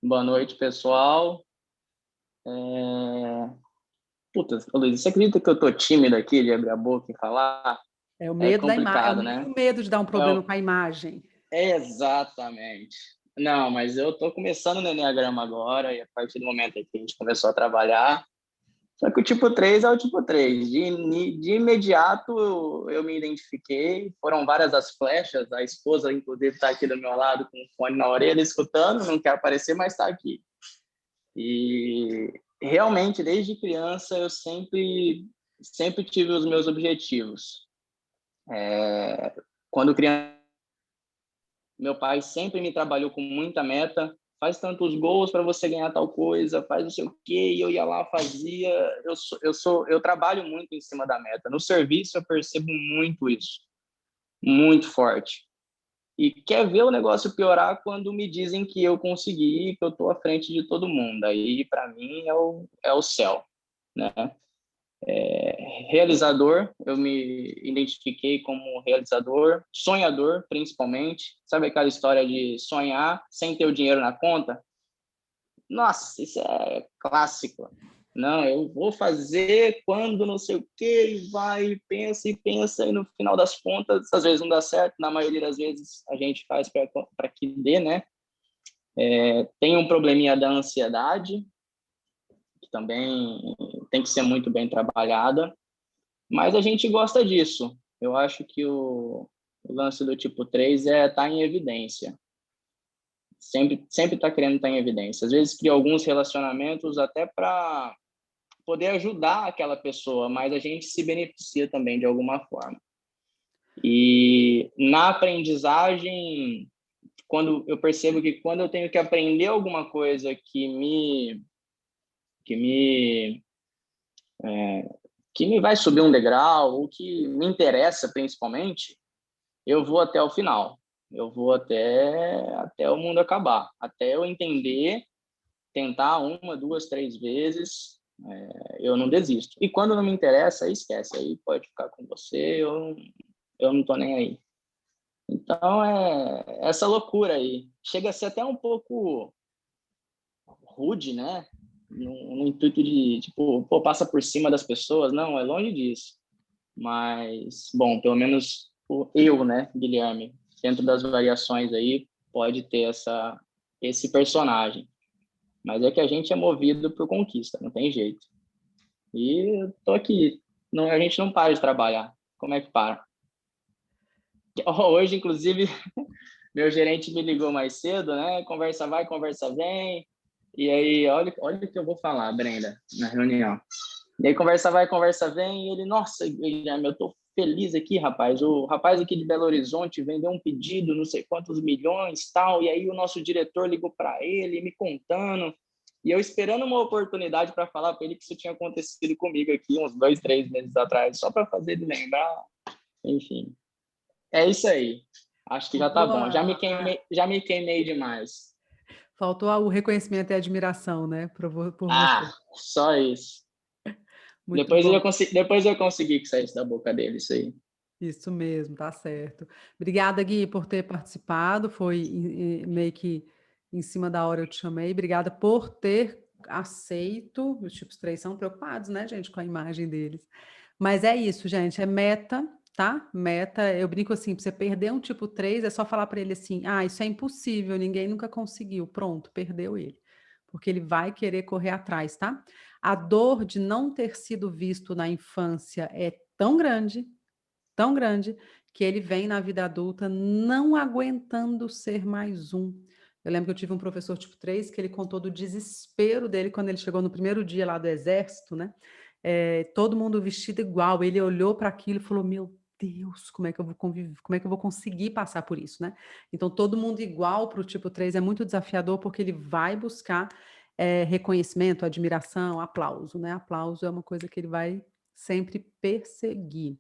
Boa noite, pessoal. Puta, Luiz, você acredita que eu tô tímido aqui de abrir a boca e falar? É o É medo da imagem, complicado, né? o medo de dar um problema com a imagem. Exatamente. Não, mas eu tô começando no Enneagrama agora, e a partir do momento que a gente começou a trabalhar, só que o tipo 3 é o tipo 3. De imediato eu me identifiquei, foram várias as flechas, a esposa, inclusive, está aqui do meu lado com o fone na orelha, escutando, não quer aparecer, mas está aqui. E realmente, desde criança, eu sempre tive os meus objetivos. Quando criança, meu pai sempre me trabalhou com muita meta, faz tantos gols para você ganhar tal coisa, faz não sei o quê, e eu ia lá, fazia. Eu trabalho muito em cima da meta. No serviço, eu percebo muito isso, muito forte. E quer ver o negócio piorar quando me dizem que eu consegui, que eu estou à frente de todo mundo. Aí, para mim, é o céu, né? Realizador, eu me identifiquei como realizador, sonhador, principalmente. Sabe aquela história de sonhar sem ter o dinheiro na conta? Nossa, isso é clássico. Não, eu vou fazer quando não sei o quê, e vai, e pensa, e no final das contas, às vezes não dá certo, na maioria das vezes a gente faz para que dê, né? Tem um probleminha da ansiedade, que também tem que ser muito bem trabalhada, mas a gente gosta disso. Eu acho que o lance do tipo 3 é estar em evidência. Sempre está querendo estar em evidência. Às vezes cria alguns relacionamentos até para poder ajudar aquela pessoa, mas a gente se beneficia também de alguma forma. E na aprendizagem, quando eu percebo que quando eu tenho que aprender alguma coisa que me que me vai subir um degrau, o que me interessa principalmente, eu vou até o final. Eu vou até o mundo acabar, até eu entender, tentar 1, 2, 3 vezes, eu não desisto. E quando não me interessa, aí esquece, aí pode ficar com você, eu não tô nem aí. Então, é essa loucura aí. Chega a ser até um pouco rude, né? No intuito de, tipo, pô, passa por cima das pessoas. Não, é longe disso. Mas, bom, pelo menos eu, né, Guilherme, dentro das variações aí, pode ter esse personagem. Mas é que a gente é movido por conquista, não tem jeito. E eu tô aqui. Não, a gente não para de trabalhar. Como é que para? Hoje, inclusive, meu gerente me ligou mais cedo, né? Conversa vai, conversa vem. E aí, olha o que eu vou falar, Brenda, na reunião. E aí, conversa vai, conversa vem. E ele, nossa, Guilherme, eu tô feliz aqui, rapaz. O rapaz aqui de Belo Horizonte vendeu um pedido, não sei quantos milhões, tal. E aí, o nosso diretor ligou para ele, me contando. E eu esperando uma oportunidade para falar para ele que isso tinha acontecido comigo aqui uns 2, 3 meses atrás, só para fazer ele lembrar. Enfim. É isso aí. Acho que já tá bom. Já me queimei demais. Faltou o reconhecimento e a admiração, né? Por você. Só isso. Muito Depois eu consegui que saísse da boca dele isso aí. Isso mesmo, tá certo. Obrigada, Gui, por ter participado. Foi meio que em cima da hora eu te chamei. Obrigada por ter aceito. Os tipos 3 são preocupados, né, gente, com a imagem deles. Mas é isso, gente, é meta, tá? Meta, eu brinco assim, para você perder um tipo 3, é só falar para ele assim: ah, isso é impossível, ninguém nunca conseguiu. Pronto, perdeu ele. Porque ele vai querer correr atrás, tá? A dor de não ter sido visto na infância é tão grande, que ele vem na vida adulta não aguentando ser mais um. Eu lembro que eu tive um professor tipo 3 que ele contou do desespero dele quando ele chegou no primeiro dia lá do exército, né? Todo mundo vestido igual. Ele olhou para aquilo e falou: meu Deus, como é que eu vou conviver, como é que eu vou conseguir passar por isso, né? Então, todo mundo igual para o tipo 3 é muito desafiador porque ele vai buscar reconhecimento, admiração, aplauso, né? Aplauso é uma coisa que ele vai sempre perseguir.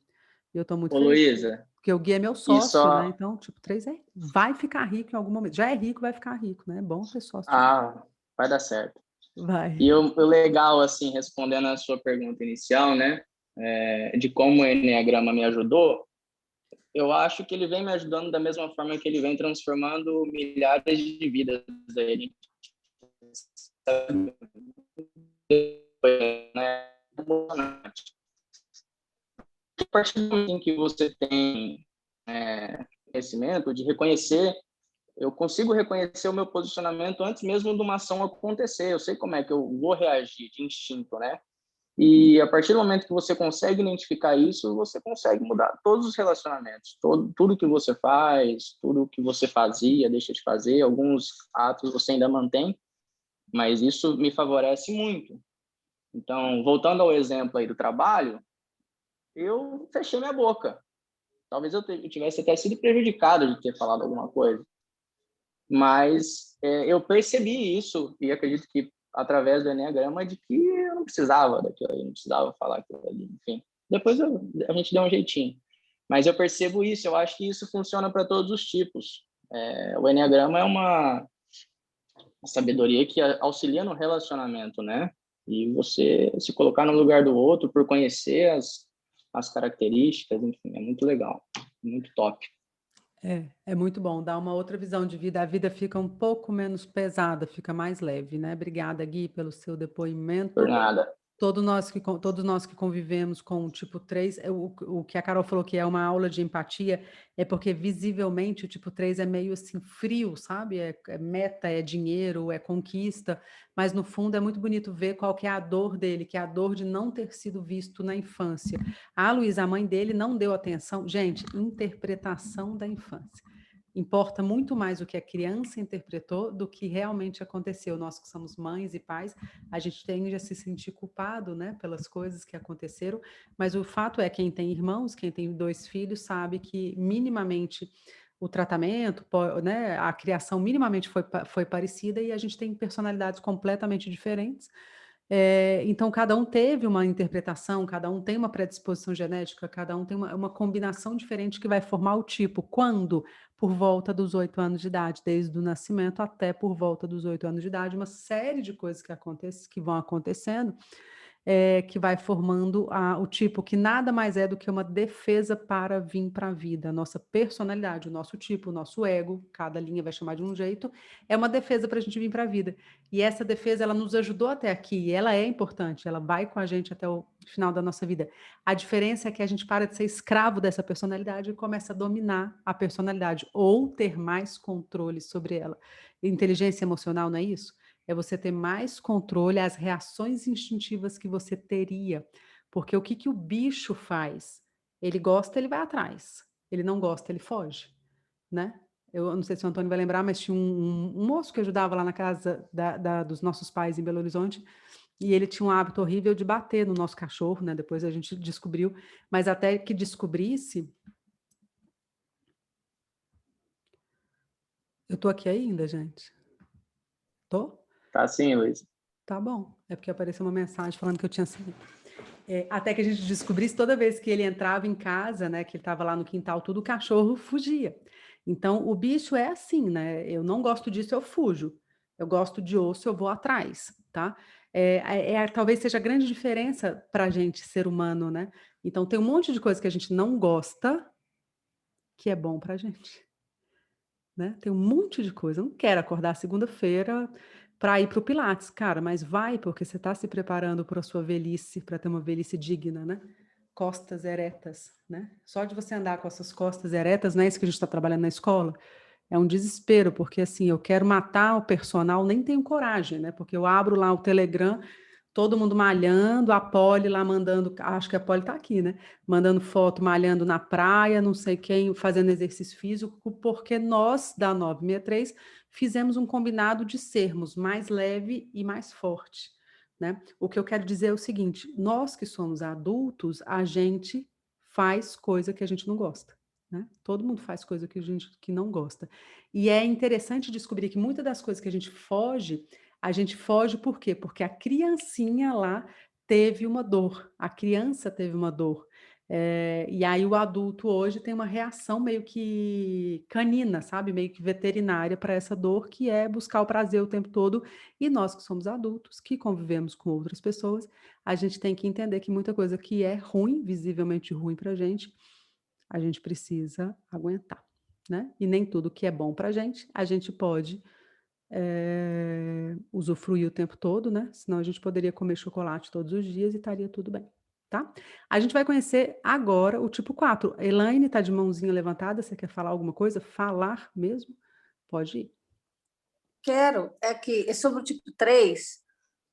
Eu estou muito Ô, feliz, Luísa, porque o Gui é meu sócio, né? Então, tipo 3 vai ficar rico em algum momento. Já é rico, vai ficar rico, né? É bom ter sócio. Vai dar certo. Vai. E o legal, assim, respondendo a sua pergunta inicial, né? De como o Enneagrama me ajudou, eu acho que ele vem me ajudando da mesma forma que ele vem transformando milhares de vidas dele. Né? A partir do momento em que você tem conhecimento, de reconhecer, eu consigo reconhecer o meu posicionamento antes mesmo de uma ação acontecer. Eu sei como é que eu vou reagir de instinto, né? E a partir do momento que você consegue identificar isso, você consegue mudar todos os relacionamentos, tudo que você faz, tudo que você fazia, deixa de fazer, alguns atos você ainda mantém, mas isso me favorece muito. Então, voltando ao exemplo aí do trabalho, eu fechei minha boca. Talvez eu tivesse até sido prejudicado de ter falado alguma coisa. Mas eu percebi isso, e acredito que através do Enneagrama, de que eu não precisava daquilo ali, não precisava falar aquilo ali, enfim. Depois a gente deu um jeitinho. Mas eu percebo isso, eu acho que isso funciona para todos os tipos. O Enneagrama é uma sabedoria que auxilia no relacionamento, né? E você se colocar no lugar do outro por conhecer as características, enfim, é muito legal, muito top. É muito bom, dá uma outra visão de vida, a vida fica um pouco menos pesada, fica mais leve, né? Obrigada, Gui, pelo seu depoimento. Por nada. Todos nós que convivemos com o tipo 3, o que a Carol falou que é uma aula de empatia, é porque visivelmente o tipo 3 é meio assim frio, sabe? É meta, é dinheiro, é conquista, mas no fundo é muito bonito ver qual que é a dor dele, que é a dor de não ter sido visto na infância. A Luísa, a mãe dele, não deu atenção. Gente, interpretação da infância. Importa muito mais o que a criança interpretou do que realmente aconteceu. Nós que somos mães e pais, a gente tende a se sentir culpado, né, pelas coisas que aconteceram, mas o fato é, quem tem irmãos, quem tem 2 filhos, sabe que minimamente o tratamento, né, a criação minimamente foi parecida e a gente tem personalidades completamente diferentes. Então, cada um teve uma interpretação, cada um tem uma predisposição genética, cada um tem uma combinação diferente que vai formar o tipo. Quando? Por volta dos 8 anos de idade, desde o nascimento até por volta dos 8 anos de idade, uma série de coisas que vão acontecendo, que vai formando o tipo, que nada mais é do que uma defesa para vir para a vida. A nossa personalidade, o nosso tipo, o nosso ego, cada linha vai chamar de um jeito, é uma defesa para a gente vir para a vida. E essa defesa, ela nos ajudou até aqui, e ela é importante, ela vai com a gente até o final da nossa vida. A diferença é que a gente para de ser escravo dessa personalidade e começa a dominar a personalidade, ou ter mais controle sobre ela. Inteligência emocional, não é isso? É você ter mais controle, as reações instintivas que você teria. Porque o que o bicho faz? Ele gosta, ele vai atrás. Ele não gosta, ele foge, né? Eu não sei se o Antônio vai lembrar, mas tinha um moço que ajudava lá na casa dos nossos pais em Belo Horizonte, e ele tinha um hábito horrível de bater no nosso cachorro, né? Depois a gente descobriu, mas até que descobrisse... Eu tô aqui ainda, gente? Tô? Tá sim, Luiz. Tá bom, é porque apareceu uma mensagem falando que eu tinha saído. Até que a gente descobrisse, toda vez que ele entrava em casa, né, que ele estava lá no quintal, tudo, o cachorro fugia. Então, o bicho é assim, né? Eu não gosto disso, eu fujo. Eu gosto de osso, eu vou atrás, tá? Talvez seja a grande diferença para a gente, ser humano, né? Então, tem um monte de coisa que a gente não gosta que é bom para a gente, né? Tem um monte de coisa. Eu não quero acordar segunda-feira para ir para o Pilates, cara, mas vai, porque você está se preparando para a sua velhice, para ter uma velhice digna, né? Costas eretas, né? Só de você andar com essas costas eretas, não é isso que a gente está trabalhando na escola? É um desespero, porque assim, eu quero matar o personal, nem tenho coragem, né? Porque eu abro lá o Telegram, todo mundo malhando, a Poli lá mandando, acho que a Poli tá aqui, né? Mandando foto, malhando na praia, não sei quem, fazendo exercício físico, porque nós, da 963, fizemos um combinado de sermos mais leve e mais forte, né? O que eu quero dizer é o seguinte, nós que somos adultos, a gente faz coisa que a gente não gosta, né? Todo mundo faz coisa que a gente que não gosta. E é interessante descobrir que muitas das coisas que a gente foge por quê? Porque a criancinha lá teve uma dor, a criança teve uma dor. E aí o adulto hoje tem uma reação meio que canina, sabe? Meio que veterinária para essa dor, que é buscar o prazer o tempo todo. E nós que somos adultos, que convivemos com outras pessoas, a gente tem que entender que muita coisa que é ruim, visivelmente ruim para a gente precisa aguentar, né? E nem tudo que é bom para a gente pode usufruir o tempo todo, né? Senão a gente poderia comer chocolate todos os dias e estaria tudo bem, tá? A gente vai conhecer agora o tipo 4. Elaine tá de mãozinha levantada, você quer falar alguma coisa? Falar mesmo? Pode ir. Quero, é sobre o tipo 3,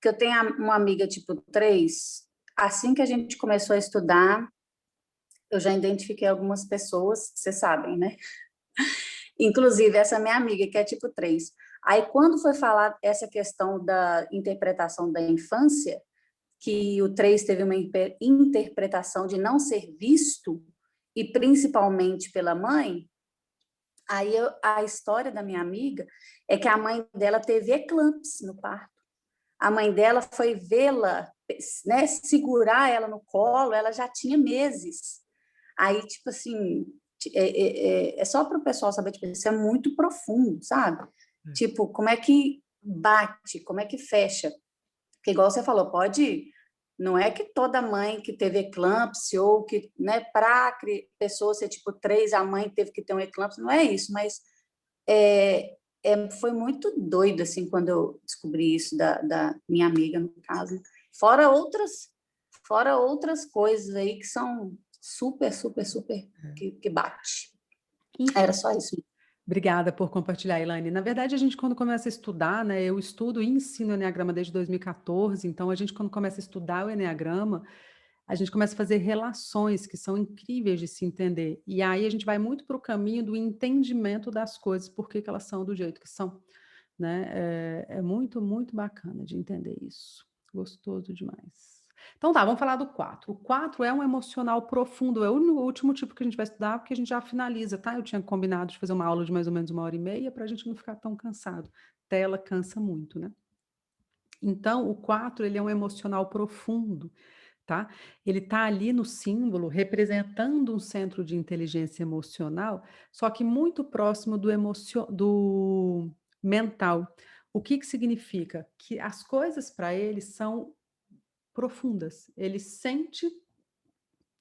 que eu tenho uma amiga tipo 3, assim que a gente começou a estudar, eu já identifiquei algumas pessoas, vocês sabem, né? Inclusive, essa minha amiga, que é tipo 3. Aí, quando foi falar essa questão da interpretação da infância, que o 3 teve uma interpretação de não ser visto, e principalmente pela mãe, aí a história da minha amiga é que a mãe dela teve eclâmpsia no parto. A mãe dela foi vê-la, né, segurar ela no colo, ela já tinha meses. Aí, tipo assim, é só para o pessoal saber, tipo, isso é muito profundo, sabe? Tipo, como é que bate, como é que fecha? Porque, igual você falou, não é que toda mãe que teve eclâmpsia ou que, né, para a pessoa ser tipo 3, a mãe teve que ter um eclâmpsia, não é isso, mas foi muito doido, assim, quando eu descobri isso da minha amiga, no caso. Fora outras coisas aí que são super, super, super, que bate. Era só isso. Obrigada por compartilhar, Elaine. Na verdade, a gente, quando começa a estudar, né, eu estudo e ensino o Enneagrama desde 2014, então a gente, quando começa a estudar o Enneagrama, a gente começa a fazer relações que são incríveis de se entender. E aí a gente vai muito para o caminho do entendimento das coisas, por que elas são do jeito que são, né? É muito, muito bacana de entender isso. Gostoso demais. Então tá, vamos falar do 4. O 4 é um emocional profundo, é o último tipo que a gente vai estudar, porque a gente já finaliza, tá? Eu tinha combinado de fazer uma aula de mais ou menos 1h30 para a gente não ficar tão cansado. Tela cansa muito, né? Então, o 4, ele é um emocional profundo, tá? Ele está ali no símbolo representando um centro de inteligência emocional, só que muito próximo do mental. O que que significa? Que as coisas para ele são profundas. Ele sente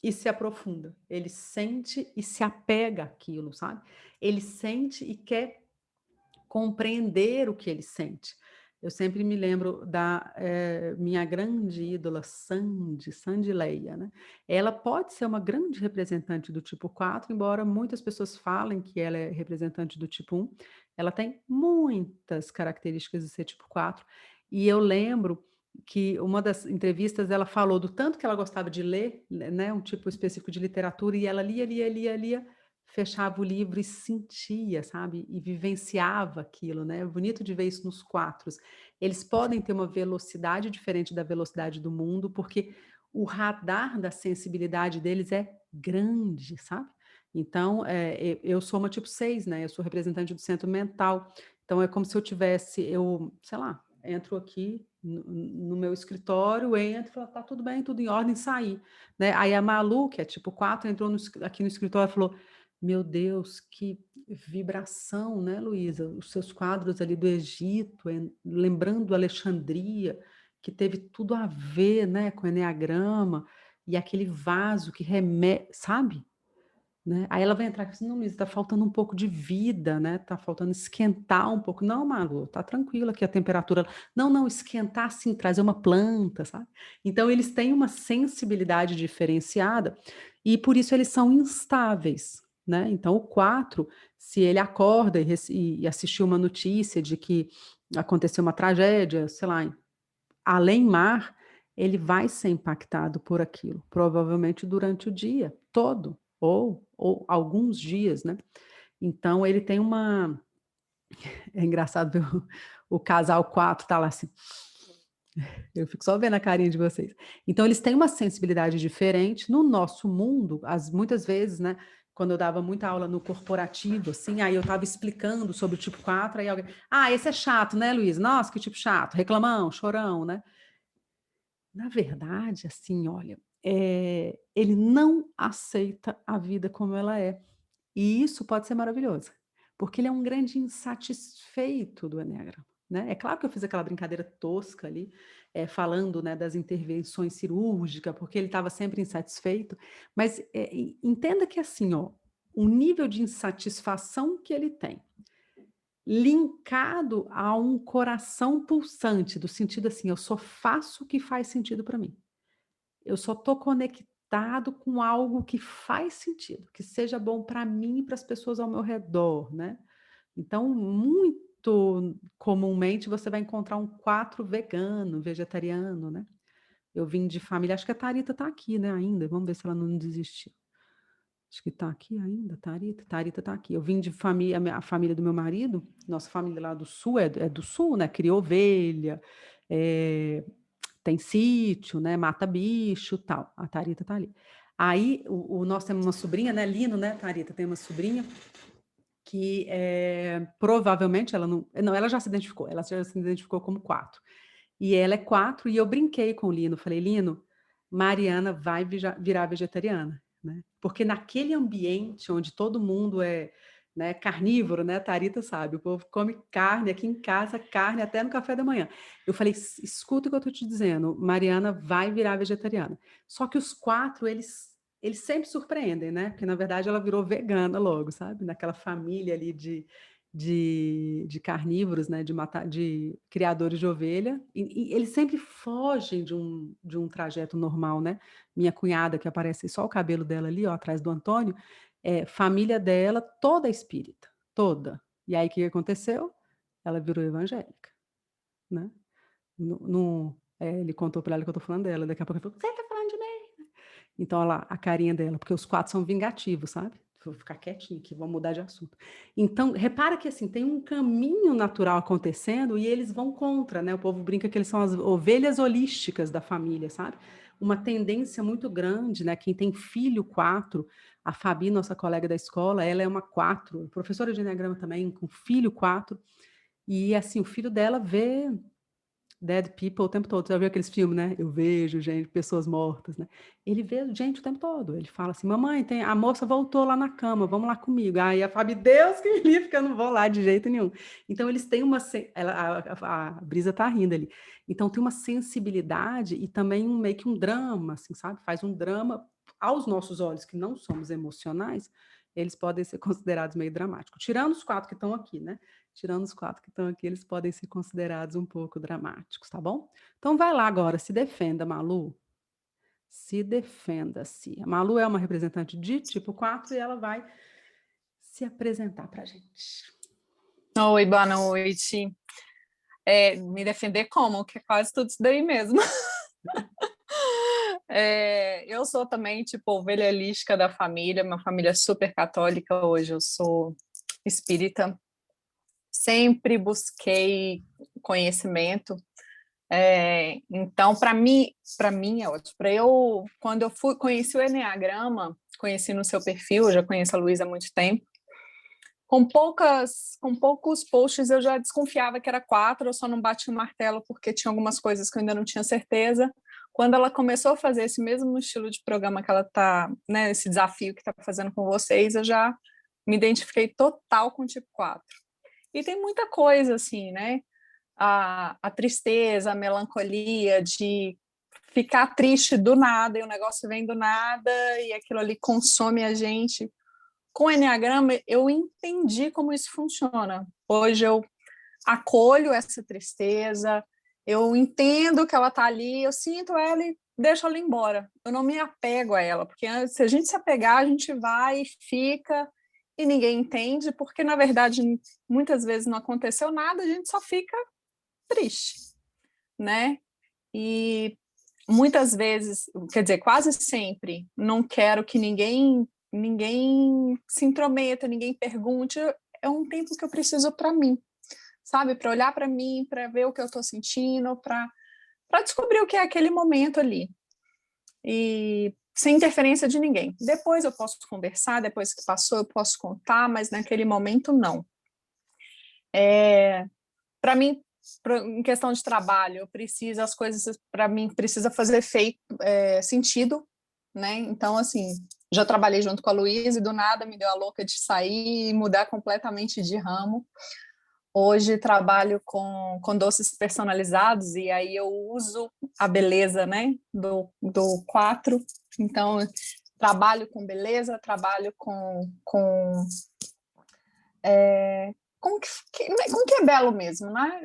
e se aprofunda. Ele sente e se apega àquilo, sabe? Ele sente e quer compreender o que ele sente. Eu sempre me lembro da minha grande ídola, Sandy Leia, né? Ela pode ser uma grande representante do tipo 4, embora muitas pessoas falem que ela é representante do tipo 1. Ela tem muitas características de ser tipo 4. E eu lembro que uma das entrevistas ela falou do tanto que ela gostava de ler, né? Um tipo específico de literatura, e ela lia, fechava o livro e sentia, sabe? E vivenciava aquilo, né? É bonito de ver isso nos 4. Eles podem ter uma velocidade diferente da velocidade do mundo, porque o radar da sensibilidade deles é grande, sabe? Então, eu sou uma tipo 6, né? Eu sou representante do centro mental. Então, é como se eu tivesse, sei lá, entro aqui no meu escritório, entro e falo, tá tudo bem, tudo em ordem, saí. Né? Aí a Malu, que é tipo 4, entrou aqui no escritório e falou, meu Deus, que vibração, né, Luísa? Os seus quadros ali do Egito, lembrando Alexandria, que teve tudo a ver, né, com o eneagrama, e aquele vaso que remete, sabe? Né? Aí ela vai entrar e fala assim, não, Luísa, tá faltando um pouco de vida, né? Tá faltando esquentar um pouco. Não, Malu, tá tranquilo aqui a temperatura. Não, esquentar assim, trazer uma planta, sabe? Então, eles têm uma sensibilidade diferenciada e por isso eles são instáveis, né? Então, o 4, se ele acorda e assistiu uma notícia de que aconteceu uma tragédia, sei lá, além mar, ele vai ser impactado por aquilo, provavelmente durante o dia todo, ou alguns dias, né? Então, ele tem uma... É engraçado ver o casal 4 tá lá assim... Eu fico só vendo a carinha de vocês. Então, eles têm uma sensibilidade diferente. No nosso mundo, muitas vezes, né? Quando eu dava muita aula no corporativo, assim, aí eu estava explicando sobre o tipo 4, aí alguém... Ah, esse é chato, né, Luiz? Nossa, que tipo chato. Reclamão, chorão, né? Na verdade, assim, olha, ele não aceita a vida como ela é. E isso pode ser maravilhoso, porque ele é um grande insatisfeito do Enéagramo. Né? É claro que eu fiz aquela brincadeira tosca ali, falando, né, das intervenções cirúrgicas, porque ele estava sempre insatisfeito, mas entenda que assim, ó, o nível de insatisfação que ele tem, linkado a um coração pulsante, do sentido assim, eu só faço o que faz sentido para mim. Eu só estou conectado com algo que faz sentido, que seja bom para mim e para as pessoas ao meu redor, né? Então, muito comumente você vai encontrar um 4 vegano, vegetariano, né? Eu vim de família, acho que a Tharita está aqui, né, ainda, vamos ver se ela não desistiu. Acho que está aqui ainda, Tharita está aqui. Eu vim de família, a família do meu marido, nossa família lá do sul, é do sul, né? Cria ovelha, tem sítio, né? Mata bicho, tal. A Tharita tá ali. Aí, nós temos uma sobrinha, né? Lino, né, Tharita? Tem uma sobrinha que provavelmente ela não... Não, ela já se identificou como 4. E ela é 4, e eu brinquei com o Lino. Falei, Lino, Mariana vai virar vegetariana, né? Porque naquele ambiente onde todo mundo é, né, carnívoro, né? Tharita sabe, o povo come carne aqui em casa, carne até no café da manhã. Eu falei, escuta o que eu estou te dizendo, Mariana vai virar vegetariana. Só que os 4, eles sempre surpreendem, né? Porque, na verdade, ela virou vegana logo, sabe? Naquela família ali de carnívoros, né? De criadores de ovelha. E eles sempre fogem de um trajeto normal, né? Minha cunhada, que aparece só o cabelo dela ali, ó, atrás do Antônio, família dela toda espírita, toda. E aí, o que aconteceu? Ela virou evangélica, né? Ele contou para ela que eu estou falando dela, daqui a pouco ele falou, você está falando de mim? Então, olha lá, a carinha dela, porque os 4 são vingativos, sabe? Vou ficar quietinho aqui, vamos mudar de assunto. Então, repara que assim, tem um caminho natural acontecendo e eles vão contra, né? O povo brinca que eles são as ovelhas holísticas da família, sabe? Uma tendência muito grande, né? Quem tem filho 4, a Fabi, nossa colega da escola, ela é uma 4, professora de Eneagrama também, com filho 4, e assim, o filho dela vê dead people o tempo todo. Você já viu aqueles filmes, né? Eu vejo gente, pessoas mortas, né? Ele vê gente o tempo todo. Ele fala assim, mamãe, a moça voltou lá na cama, vamos lá comigo. Aí a Fabi, Deus que me livre, que eu não vou lá de jeito nenhum. Então, eles têm a Brisa tá rindo ali. Então, tem uma sensibilidade e também meio que um drama, assim, sabe? Faz um drama aos nossos olhos, que não somos emocionais, eles podem ser considerados meio dramáticos. Tirando os 4 que estão aqui, né? Tirando os 4 que estão aqui, eles podem ser considerados um pouco dramáticos, tá bom? Então, vai lá agora, se defenda, Malu. Se defenda-se. A Malu é uma representante de tipo 4 e ela vai se apresentar para a gente. Oi, boa noite. Me defender como? Que é quase tudo isso daí mesmo. Eu sou também, tipo, ovelha lística da família, minha família é super católica, hoje eu sou espírita. Sempre busquei conhecimento. Então, para mim é ótimo. Quando eu conheci o Enneagrama, conheci no seu perfil, eu já conheço a Luísa há muito tempo, com poucos posts eu já desconfiava que era 4, eu só não bati o martelo porque tinha algumas coisas que eu ainda não tinha certeza. Quando ela começou a fazer esse mesmo estilo de programa que ela está, né, esse desafio que está fazendo com vocês, eu já me identifiquei total com o tipo 4. E tem muita coisa, assim, né? A tristeza, a melancolia de ficar triste do nada, e o negócio vem do nada, e aquilo ali consome a gente. Com o Enneagrama, eu entendi como isso funciona. Hoje eu acolho essa tristeza, eu entendo que ela está ali, eu sinto ela e deixo ela embora. Eu não me apego a ela, porque se a gente se apegar, a gente vai e fica, e ninguém entende, porque, na verdade, muitas vezes não aconteceu nada, a gente só fica triste, né? E muitas vezes, quer dizer, quase sempre, não quero que ninguém se intrometa, ninguém pergunte, é um tempo que eu preciso para mim, sabe? Para olhar para mim, para ver o que eu estou sentindo, para descobrir o que é aquele momento ali. E sem interferência de ninguém. Depois eu posso conversar, depois que passou eu posso contar, mas naquele momento não. Para mim, em questão de trabalho, as coisas para mim precisa fazer sentido, né? Então, assim, já trabalhei junto com a Luísa e do nada me deu a louca de sair e mudar completamente de ramo. Hoje trabalho com doces personalizados e aí eu uso a beleza, né, do 4. Então, trabalho com beleza, trabalho com que é belo mesmo, né?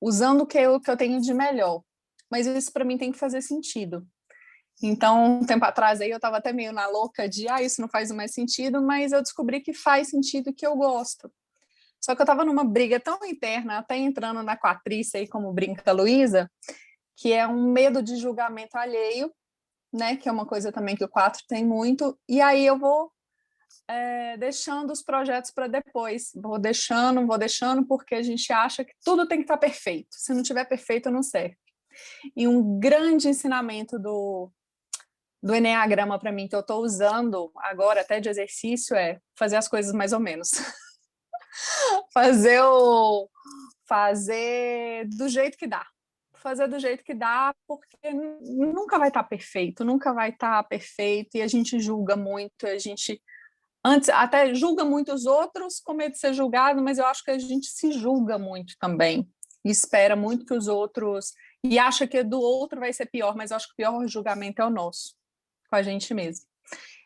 Usando o que eu tenho de melhor. Mas isso para mim tem que fazer sentido. Então, um tempo atrás aí eu estava até meio na louca de isso não faz mais sentido, mas eu descobri que faz sentido, que eu gosto. Só que eu estava numa briga tão interna, até entrando na quatrícia aí, como brinca a Luísa, que é um medo de julgamento alheio, né? Que é uma coisa também que o 4 tem muito, e aí eu vou deixando os projetos para depois, vou deixando, porque a gente acha que tudo tem que estar perfeito, se não tiver perfeito não serve. E um grande ensinamento do Enneagrama para mim, que eu estou usando agora até de exercício, é fazer as coisas mais ou menos. Fazer do jeito que dá. Fazer do jeito que dá, porque nunca vai estar perfeito, e a gente julga muito, a gente antes até julga muito os outros com medo de ser julgado, mas eu acho que a gente se julga muito também, e espera muito que os outros, e acha que do outro vai ser pior, mas eu acho que o pior julgamento é o nosso, com a gente mesmo.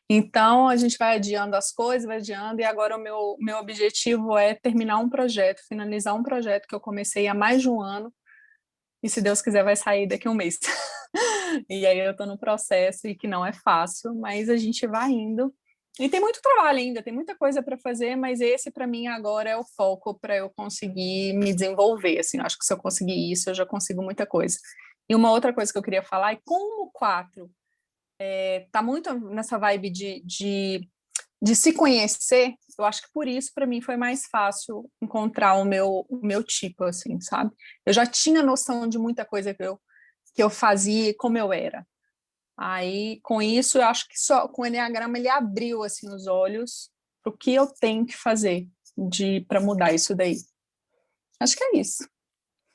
Então, a gente vai adiando as coisas, e agora o meu objetivo é terminar um projeto, finalizar um projeto que eu comecei há mais de um ano, e se Deus quiser vai sair daqui a um mês. E aí eu estou no processo, e que não é fácil, mas a gente vai indo. E tem muito trabalho ainda, tem muita coisa para fazer, mas esse para mim agora é o foco para eu conseguir me desenvolver, assim, eu acho que se eu conseguir isso, eu já consigo muita coisa. E uma outra coisa que eu queria falar é como o 4 tá muito nessa vibe de se conhecer, eu acho que por isso para mim foi mais fácil encontrar o meu tipo, assim, sabe? Eu já tinha noção de muita coisa que eu fazia e como eu era. Aí, com isso, eu acho que só com o Enneagrama ele abriu assim os olhos para o que eu tenho que fazer para mudar isso daí. Acho que é isso.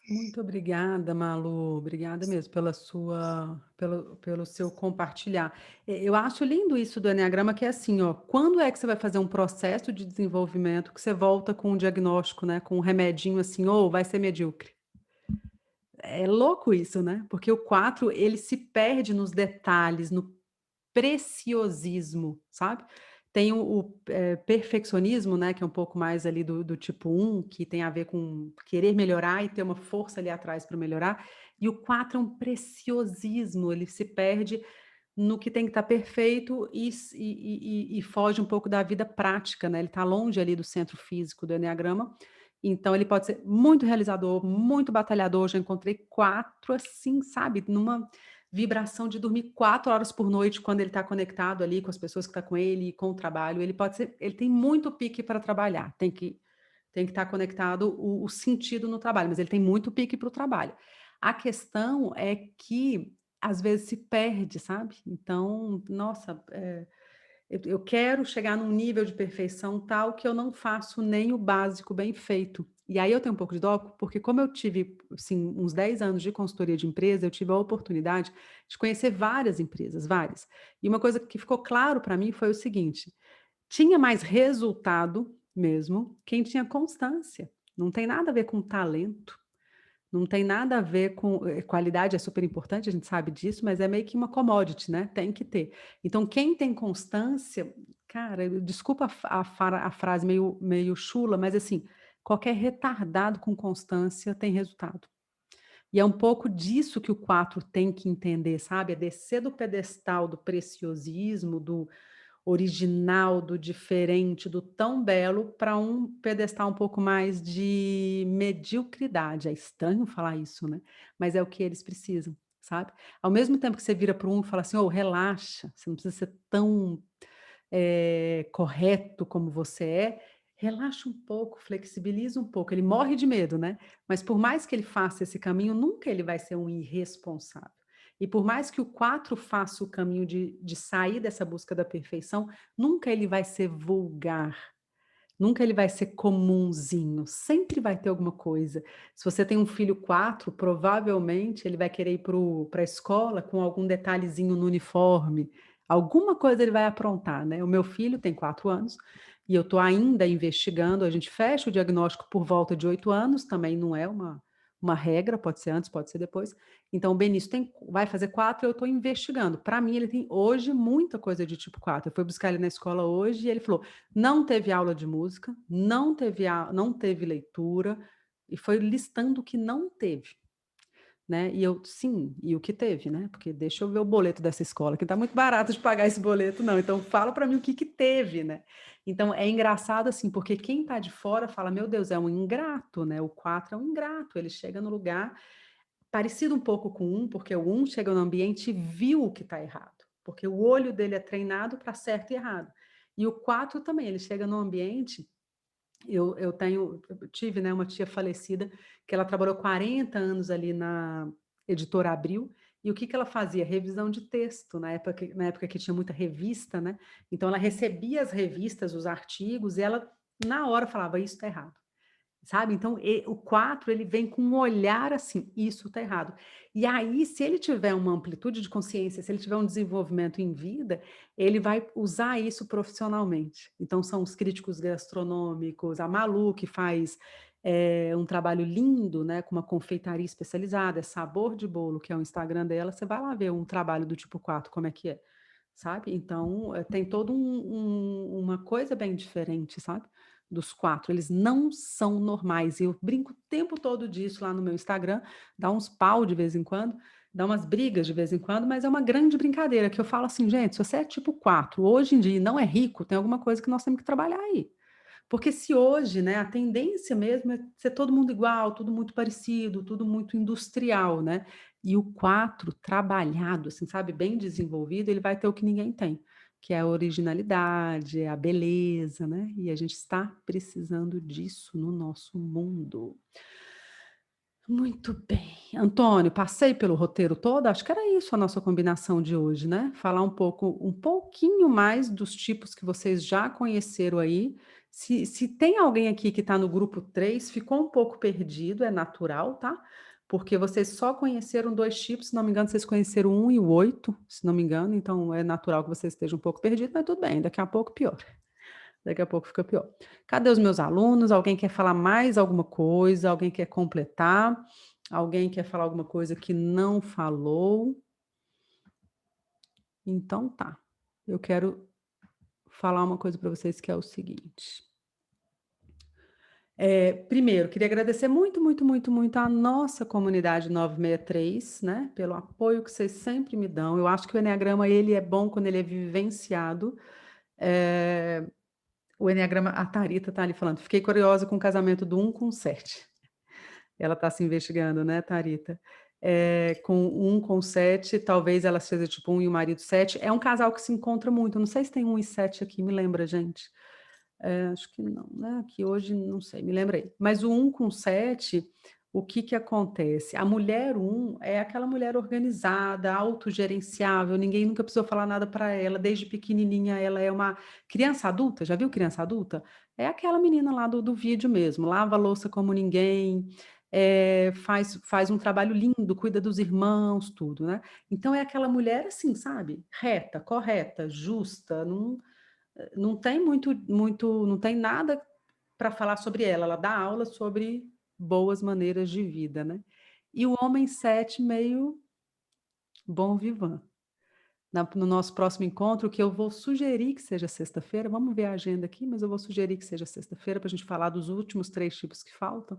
Muito obrigada, Malu. Obrigada mesmo pelo seu compartilhar. Eu acho lindo isso do Eneagrama, que é assim, ó, quando é que você vai fazer um processo de desenvolvimento que você volta com um diagnóstico, né, com um remedinho assim, ou vai ser medíocre? É louco isso, né? Porque o 4 ele se perde nos detalhes, no preciosismo, sabe? Tem perfeccionismo, né, que é um pouco mais ali do tipo 1, que tem a ver com querer melhorar e ter uma força ali atrás para melhorar. E o 4 é um preciosismo, ele se perde no que tem que estar perfeito e foge um pouco da vida prática, né? Ele está longe ali do centro físico do Eneagrama. Então, ele pode ser muito realizador, muito batalhador. Já encontrei 4 assim, sabe? Numa vibração de dormir 4 horas por noite quando ele está conectado ali com as pessoas que estão com ele, com o trabalho. Ele tem muito pique para trabalhar, tem que estar conectado o sentido no trabalho, mas ele tem muito pique para o trabalho. A questão é que às vezes se perde, sabe? Então, nossa, eu quero chegar num nível de perfeição tal que eu não faço nem o básico bem feito. E aí eu tenho um pouco de dó, porque como eu tive assim, uns 10 anos de consultoria de empresa, eu tive a oportunidade de conhecer várias empresas, várias. E uma coisa que ficou claro para mim foi o seguinte: tinha mais resultado mesmo quem tinha constância. Não tem nada a ver com talento, não tem nada a ver com qualidade, é super importante, a gente sabe disso, mas é meio que uma commodity, né? Tem que ter. Então, quem tem constância, cara, desculpa a frase meio chula, mas assim, qualquer retardado com constância tem resultado. E é um pouco disso que o 4 tem que entender, sabe? É descer do pedestal do preciosismo, do original, do diferente, do tão belo, para um pedestal um pouco mais de mediocridade. É estranho falar isso, né? Mas é o que eles precisam, sabe? Ao mesmo tempo que você vira para um e fala assim, oh, relaxa, você não precisa ser tão correto como você é, relaxa um pouco, flexibiliza um pouco. Ele morre de medo, né? Mas por mais que ele faça esse caminho, nunca ele vai ser um irresponsável. E por mais que o 4 faça o caminho de sair dessa busca da perfeição, nunca ele vai ser vulgar, nunca ele vai ser comunzinho, sempre vai ter alguma coisa. Se você tem um filho 4, provavelmente ele vai querer ir para a escola com algum detalhezinho no uniforme, alguma coisa ele vai aprontar, né? O meu filho tem 4 anos e eu estou ainda investigando, a gente fecha o diagnóstico por volta de 8 anos, também não é uma regra, pode ser antes, pode ser depois. Então, o Benício vai fazer 4, eu estou investigando. Para mim, ele tem hoje muita coisa de tipo 4. Eu fui buscar ele na escola hoje e ele falou: não teve aula de música, não teve leitura, e foi listando o que não teve. Né? E eu, sim, e o que teve, né? Porque deixa eu ver o boleto dessa escola, que tá muito barato de pagar esse boleto, não. Então, fala para mim o que teve, né? Então, é engraçado assim, porque quem tá de fora fala, meu Deus, é um ingrato, né? O 4 é um ingrato, ele chega no lugar parecido um pouco com o 1, porque o 1 chega no ambiente e viu o que tá errado, porque o olho dele é treinado para certo e errado. E o 4 também, ele chega no ambiente. Eu tive, né, uma tia falecida que ela trabalhou 40 anos ali na Editora Abril, e o que ela fazia? Revisão de texto, na época que tinha muita revista, né? Então ela recebia as revistas, os artigos, e ela na hora falava, isso está errado. Sabe? Então, o 4, ele vem com um olhar assim, isso está errado. E aí, se ele tiver uma amplitude de consciência, se ele tiver um desenvolvimento em vida, ele vai usar isso profissionalmente. Então, são os críticos gastronômicos, a Malu, que faz um trabalho lindo, né, com uma confeitaria especializada, é Sabor de Bolo, que é o Instagram dela, você vai lá ver um trabalho do tipo 4, como é que é, sabe? Então, tem toda uma coisa bem diferente, sabe? Dos 4, eles não são normais. Eu brinco o tempo todo disso lá no meu Instagram, dá uns pau de vez em quando, dá umas brigas de vez em quando, mas é uma grande brincadeira, que eu falo assim, gente, se você é tipo 4, hoje em dia, e não é rico, tem alguma coisa que nós temos que trabalhar aí. Porque se hoje, né, a tendência mesmo é ser todo mundo igual, tudo muito parecido, tudo muito industrial, né? E o 4 trabalhado, assim, sabe, bem desenvolvido, ele vai ter o que ninguém tem, que é a originalidade, a beleza, né? E a gente está precisando disso no nosso mundo. Muito bem. Antônio, passei pelo roteiro todo, acho que era isso a nossa combinação de hoje, né? Falar um pouquinho mais dos tipos que vocês já conheceram aí. Se tem alguém aqui que está no grupo 3, ficou um pouco perdido, é natural, tá? Porque vocês só conheceram 2 tipos, se não me engano, vocês conheceram o 1 e o 8, se não me engano, então é natural que vocês estejam um pouco perdidos, mas tudo bem, daqui a pouco pior. Daqui a pouco fica pior. Cadê os meus alunos? Alguém quer falar mais alguma coisa? Alguém quer completar? Alguém quer falar alguma coisa que não falou? Então tá. Eu quero falar uma coisa para vocês que é o seguinte. Primeiro, queria agradecer muito, muito, muito, muito a nossa comunidade 963, né? Pelo apoio que vocês sempre me dão. Eu acho que o Enneagrama, ele é bom quando ele é vivenciado. O Enneagrama, a Tharita está ali falando, fiquei curiosa com o casamento do 1 com 7. Ela está se investigando, né, Tharita? Com 1 com 7, talvez ela seja tipo 1 e o marido 7. É um casal que se encontra muito. Não sei se tem 1 e 7 aqui, me lembra, gente? Acho que não, né? Aqui hoje, não sei, me lembra aí. Mas o 1 com 7, o que acontece? A mulher 1 é aquela mulher organizada, autogerenciável, ninguém nunca precisou falar nada para ela, desde pequenininha ela é uma criança adulta, já viu criança adulta? É aquela menina lá do vídeo mesmo, lava a louça como ninguém, faz um trabalho lindo, cuida dos irmãos, tudo, né? Então é aquela mulher assim, sabe? Reta, correta, justa, não tem não tem nada para falar sobre ela. Ela dá aula sobre boas maneiras de vida, né? E o homem 7 meio bom vivant. No nosso próximo encontro, que eu vou sugerir que seja sexta-feira, vamos ver a agenda aqui, mas eu vou sugerir que seja sexta-feira para a gente falar dos últimos 3 tipos que faltam.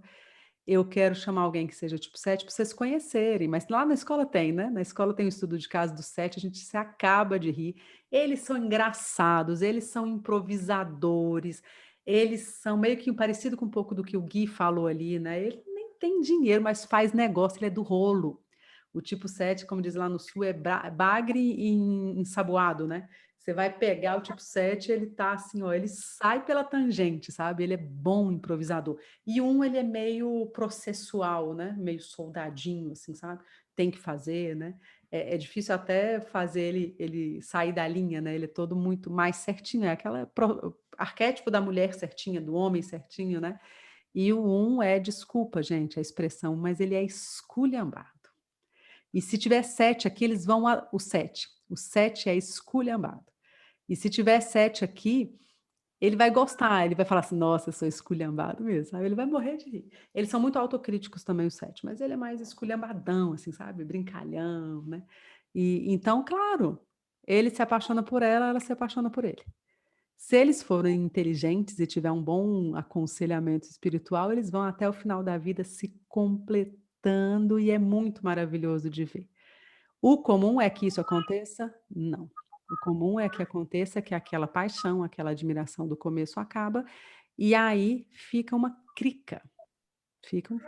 Eu quero chamar alguém que seja tipo 7 para vocês conhecerem, mas lá na escola tem, né? Na escola tem o estudo de caso do 7, a gente se acaba de rir. Eles são engraçados, eles são improvisadores, eles são meio que parecido com um pouco do que o Gui falou ali, né? Ele nem tem dinheiro, mas faz negócio, ele é do rolo. O tipo 7, como diz lá no sul, é bagre ensaboado, né? Você vai pegar o tipo 7, ele tá assim, ó, ele sai pela tangente, sabe? Ele é bom improvisador. E ele é meio processual, né? Meio soldadinho, assim, sabe? Tem que fazer, né? É difícil até fazer ele sair da linha, né? Ele é todo muito mais certinho, é aquela arquétipo da mulher certinha, do homem certinho, né? E o desculpa, gente, a expressão, mas ele é esculhambado. E se tiver 7 aqui, eles vão o 7. O 7 é esculhambado. E se tiver 7 aqui, ele vai gostar, ele vai falar assim, nossa, eu sou esculhambado mesmo, sabe? Ele vai morrer de rir. Eles são muito autocríticos também, o 7, mas ele é mais esculhambadão, assim, sabe? Brincalhão, né? E então, claro, ele se apaixona por ela se apaixona por ele. Se eles forem inteligentes e tiver um bom aconselhamento espiritual, eles vão até o final da vida se completando e é muito maravilhoso de ver. O comum é que isso aconteça? Não. O comum é que aconteça que aquela paixão, aquela admiração do começo acaba, e aí fica uma crica, fica um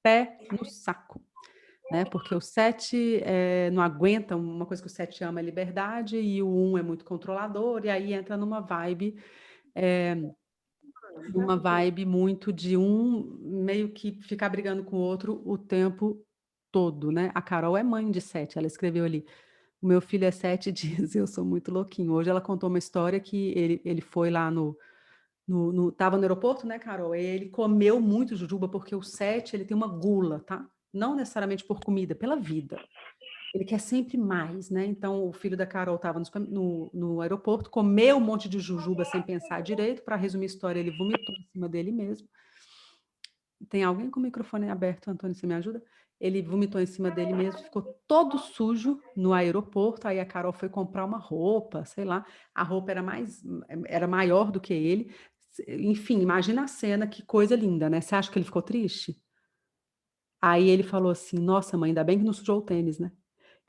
pé no saco, né? Porque o 7 não aguenta, uma coisa que o 7 ama é liberdade, e o 1 é muito controlador, e aí entra numa vibe muito de meio que ficar brigando com o outro o tempo todo, né? A Carol é mãe de 7, ela escreveu ali, o meu filho é 7 dias e eu sou muito louquinho. Hoje ela contou uma história que ele foi lá tava no aeroporto, né, Carol? E ele comeu muito jujuba, porque o 7, ele tem uma gula, tá? Não necessariamente por comida, pela vida. Ele quer sempre mais, né? Então, o filho da Carol estava no aeroporto, comeu um monte de jujuba sem pensar direito. Para resumir a história, ele vomitou em cima dele mesmo. Tem alguém com o microfone aberto, Antônio, você me ajuda? Ele vomitou em cima dele mesmo, ficou todo sujo no aeroporto. Aí a Carol foi comprar uma roupa, sei lá, a roupa era maior do que ele. Enfim, imagina a cena, que coisa linda, né? Você acha que ele ficou triste? Aí ele falou assim: nossa, mãe, ainda bem que não sujou o tênis, né?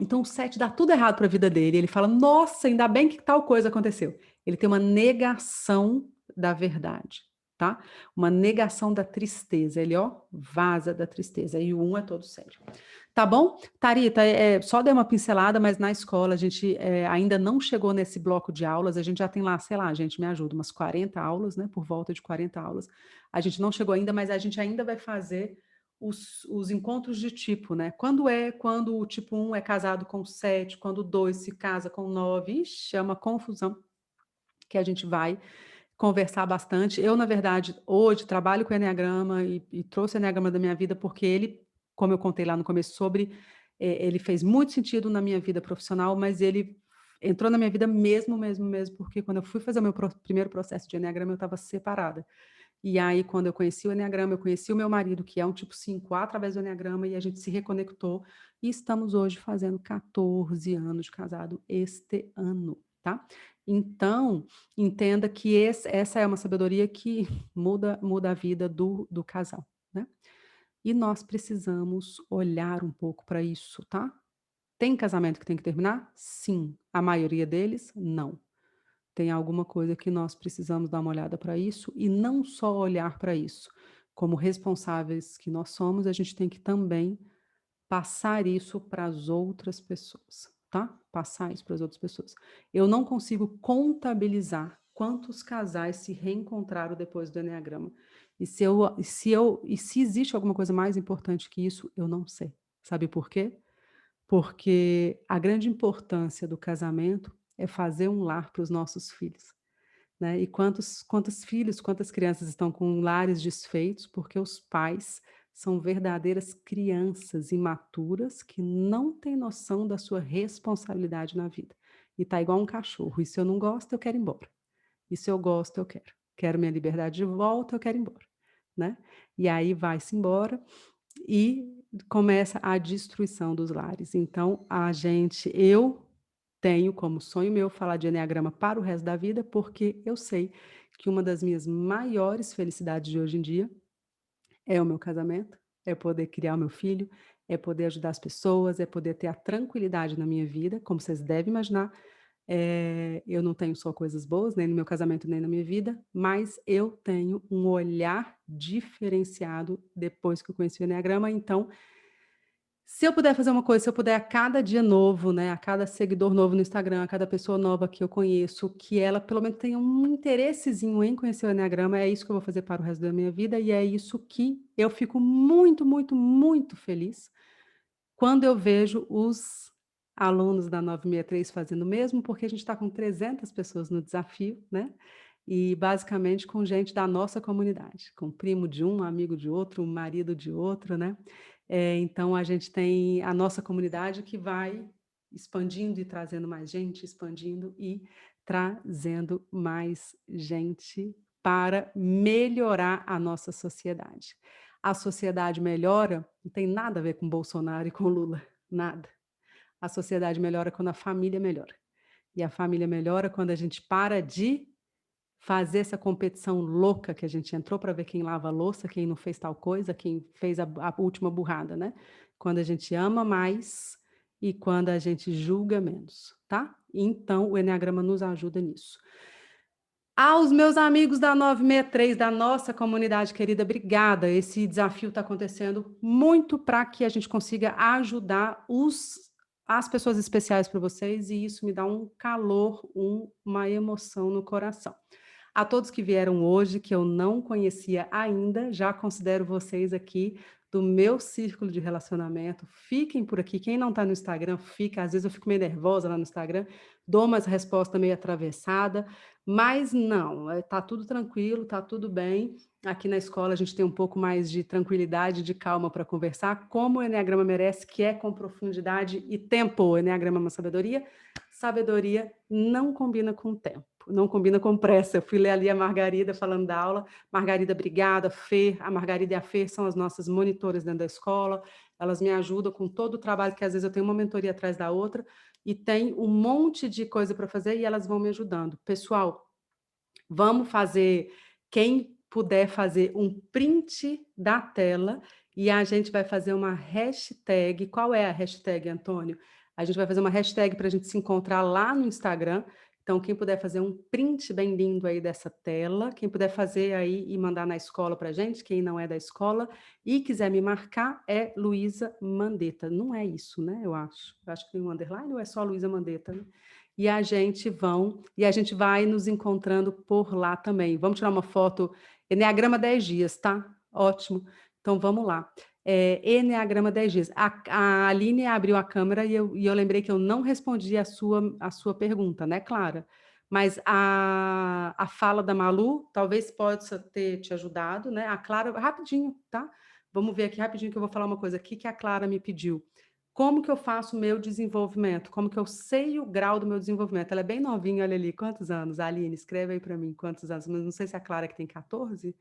Então o 7 dá tudo errado para a vida dele. Ele fala: nossa, ainda bem que tal coisa aconteceu. Ele tem uma negação da verdade, tá? Uma negação da tristeza. Ele, vaza da tristeza. E o 1 é todo sério. Tá bom? Tharita, só dei uma pincelada, mas na escola a gente ainda não chegou nesse bloco de aulas. A gente já tem lá, sei lá, gente, me ajuda, umas 40 aulas, né? Por volta de 40 aulas. A gente não chegou ainda, mas a gente ainda vai fazer os encontros de tipo, né? Quando o tipo 1 é casado com 7, quando o 2 se casa com 9, ixi, é uma confusão que a gente vai conversar bastante. Eu, na verdade, hoje trabalho com o Eneagrama e trouxe o Eneagrama da minha vida porque ele, como eu contei lá no começo ele fez muito sentido na minha vida profissional, mas ele entrou na minha vida mesmo, porque quando eu fui fazer o meu primeiro processo de Eneagrama, eu estava separada. E aí, quando eu conheci o Eneagrama, eu conheci o meu marido, que é um tipo 5A, através do Eneagrama, e a gente se reconectou, e estamos hoje fazendo 14 anos de casado este ano, tá? Então, entenda que essa é uma sabedoria que muda a vida do casal, né? E nós precisamos olhar um pouco para isso, tá? Tem casamento que tem que terminar? Sim. A maioria deles, não. Tem alguma coisa que nós precisamos dar uma olhada para isso e não só olhar para isso. Como responsáveis que nós somos, a gente tem que também passar isso para as outras pessoas, tá? Passar isso para as outras pessoas. Eu não consigo contabilizar quantos casais se reencontraram depois do Eneagrama. E se existe alguma coisa mais importante que isso, eu não sei. Sabe por quê? Porque a grande importância do casamento é fazer um lar para os nossos filhos, né? E quantos filhos, quantas crianças estão com lares desfeitos porque os pais são verdadeiras crianças imaturas que não têm noção da sua responsabilidade na vida. E tá igual um cachorro. E se eu não gosto, eu quero ir embora. E se eu gosto, eu quero. Quero minha liberdade de volta, eu quero ir embora, né? E aí vai-se embora e começa a destruição dos lares. Então, eu tenho como sonho meu falar de Eneagrama para o resto da vida, porque eu sei que uma das minhas maiores felicidades de hoje em dia é o meu casamento, é poder criar o meu filho, é poder ajudar as pessoas, é poder ter a tranquilidade na minha vida, como vocês devem imaginar. Eu não tenho só coisas boas, nem no meu casamento, nem na minha vida, mas eu tenho um olhar diferenciado depois que eu conheci o Eneagrama. Então, se eu puder fazer uma coisa, se eu puder a cada dia novo, né, a cada seguidor novo no Instagram, a cada pessoa nova que eu conheço, que ela pelo menos tenha um interessezinho em conhecer o Eneagrama, é isso que eu vou fazer para o resto da minha vida e é isso que eu fico muito, muito, muito feliz quando eu vejo os alunos da 963 fazendo o mesmo, porque a gente está com 300 pessoas no desafio, né? E basicamente com gente da nossa comunidade, com primo de um, amigo de outro, marido de outro, né? Então a gente tem a nossa comunidade que vai expandindo e trazendo mais gente, expandindo e trazendo mais gente para melhorar a nossa sociedade. A sociedade melhora, não tem nada a ver com Bolsonaro e com Lula, nada. A sociedade melhora quando a família melhora. E a família melhora quando a gente para de fazer essa competição louca que a gente entrou para ver quem lava a louça, quem não fez tal coisa, quem fez a última burrada, né? Quando a gente ama mais e quando a gente julga menos, tá? Então, o Eneagrama nos ajuda nisso. Aos meus amigos da 963, da nossa comunidade querida, obrigada. Esse desafio está acontecendo muito para que a gente consiga ajudar as pessoas especiais para vocês, e isso me dá um calor, uma emoção no coração. A todos que vieram hoje, que eu não conhecia ainda, já considero vocês aqui do meu círculo de relacionamento. Fiquem por aqui. Quem não está no Instagram, fica. Às vezes eu fico meio nervosa lá no Instagram, dou umas respostas meio atravessadas, mas não, está tudo tranquilo, está tudo bem. Aqui na escola a gente tem um pouco mais de tranquilidade, de calma para conversar, como o Eneagrama merece, que é com profundidade e tempo. O Eneagrama é uma sabedoria. Sabedoria não combina com tempo, não combina com pressa. Eu fui ler ali a Margarida falando da aula. Margarida, obrigada. Fê, a Margarida e a Fê são as nossas monitoras dentro da escola. Elas me ajudam com todo o trabalho, que às vezes eu tenho uma mentoria atrás da outra, e tem um monte de coisa para fazer e elas vão me ajudando. Pessoal, vamos fazer, quem puder fazer um print da tela e a gente vai fazer uma hashtag. Qual é a hashtag, Antônio? A gente vai fazer uma hashtag para a gente se encontrar lá no Instagram. Então, quem puder fazer um print bem lindo aí dessa tela, quem puder fazer aí e mandar na escola para a gente, quem não é da escola, e quiser me marcar, é Luísa Mandetta. Não é isso, né? Eu acho que tem um underline ou é só Luísa Mandetta, né? E a gente vai nos encontrando por lá também. Vamos tirar uma foto, Eneagrama 10 dias, tá? Ótimo. Então, vamos lá. Eneagrama 10 dias. A Aline abriu a câmera e eu lembrei que eu não respondi a sua pergunta, né, Clara? Mas a fala da Malu talvez possa ter te ajudado, né? A Clara, rapidinho, tá? Vamos ver aqui rapidinho que eu vou falar uma coisa aqui que a Clara me pediu. Como que eu faço o meu desenvolvimento? Como que eu sei o grau do meu desenvolvimento? Ela é bem novinha, olha ali, quantos anos? Aline, escreve aí para mim, quantos anos? Mas não sei se a Clara que tem 14.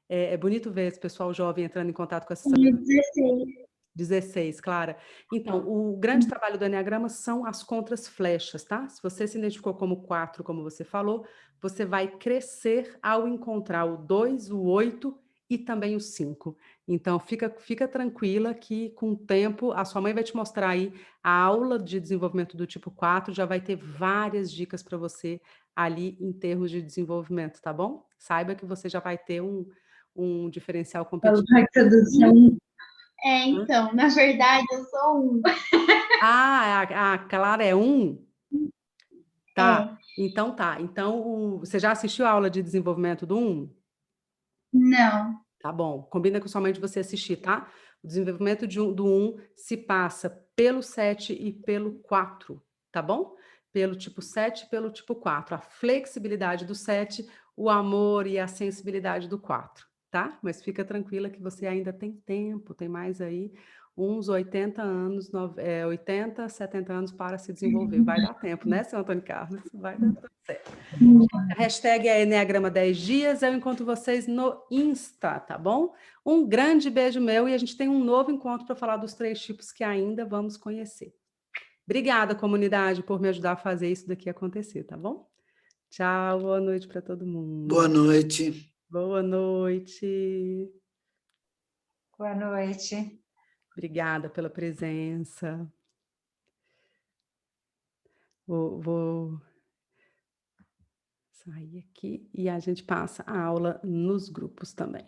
É bonito ver esse pessoal jovem entrando em contato com essa sabedoria. 16. 16, Clara. Então, o grande trabalho do Eneagrama são as contras-flechas, tá? Se você se identificou como 4, como você falou, você vai crescer ao encontrar o 2, o 8 e também o 5. Então, fica tranquila que, com o tempo, a sua mãe vai te mostrar aí a aula de desenvolvimento do tipo 4, já vai ter várias dicas para você ali em termos de desenvolvimento, tá bom? Saiba que você já vai ter um diferencial competitivo. Então, na verdade, eu sou 1. A Clara é 1? Tá, então tá. Então, você já assistiu a aula de desenvolvimento do 1? Não. Tá bom, combina com sua mãe de você assistir, tá? O desenvolvimento do 1 se passa pelo 7 e pelo 4, tá bom? Pelo tipo 7 e pelo tipo 4. A flexibilidade do 7, o amor e a sensibilidade do 4, tá? Mas fica tranquila que você ainda tem tempo, tem mais aí uns 80 anos, 80, 70 anos para se desenvolver. Vai dar tempo, né, seu Antônio Carlos? Vai dar tudo certo. A hashtag é Eneagrama 10 dias. Eu encontro vocês no Insta, tá bom? Um grande beijo meu e a gente tem um novo encontro para falar dos 3 tipos que ainda vamos conhecer. Obrigada, comunidade, por me ajudar a fazer isso daqui acontecer, tá bom? Tchau, boa noite para todo mundo. Boa noite. Boa noite. Boa noite. Obrigada pela presença. Vou sair aqui e a gente passa a aula nos grupos também.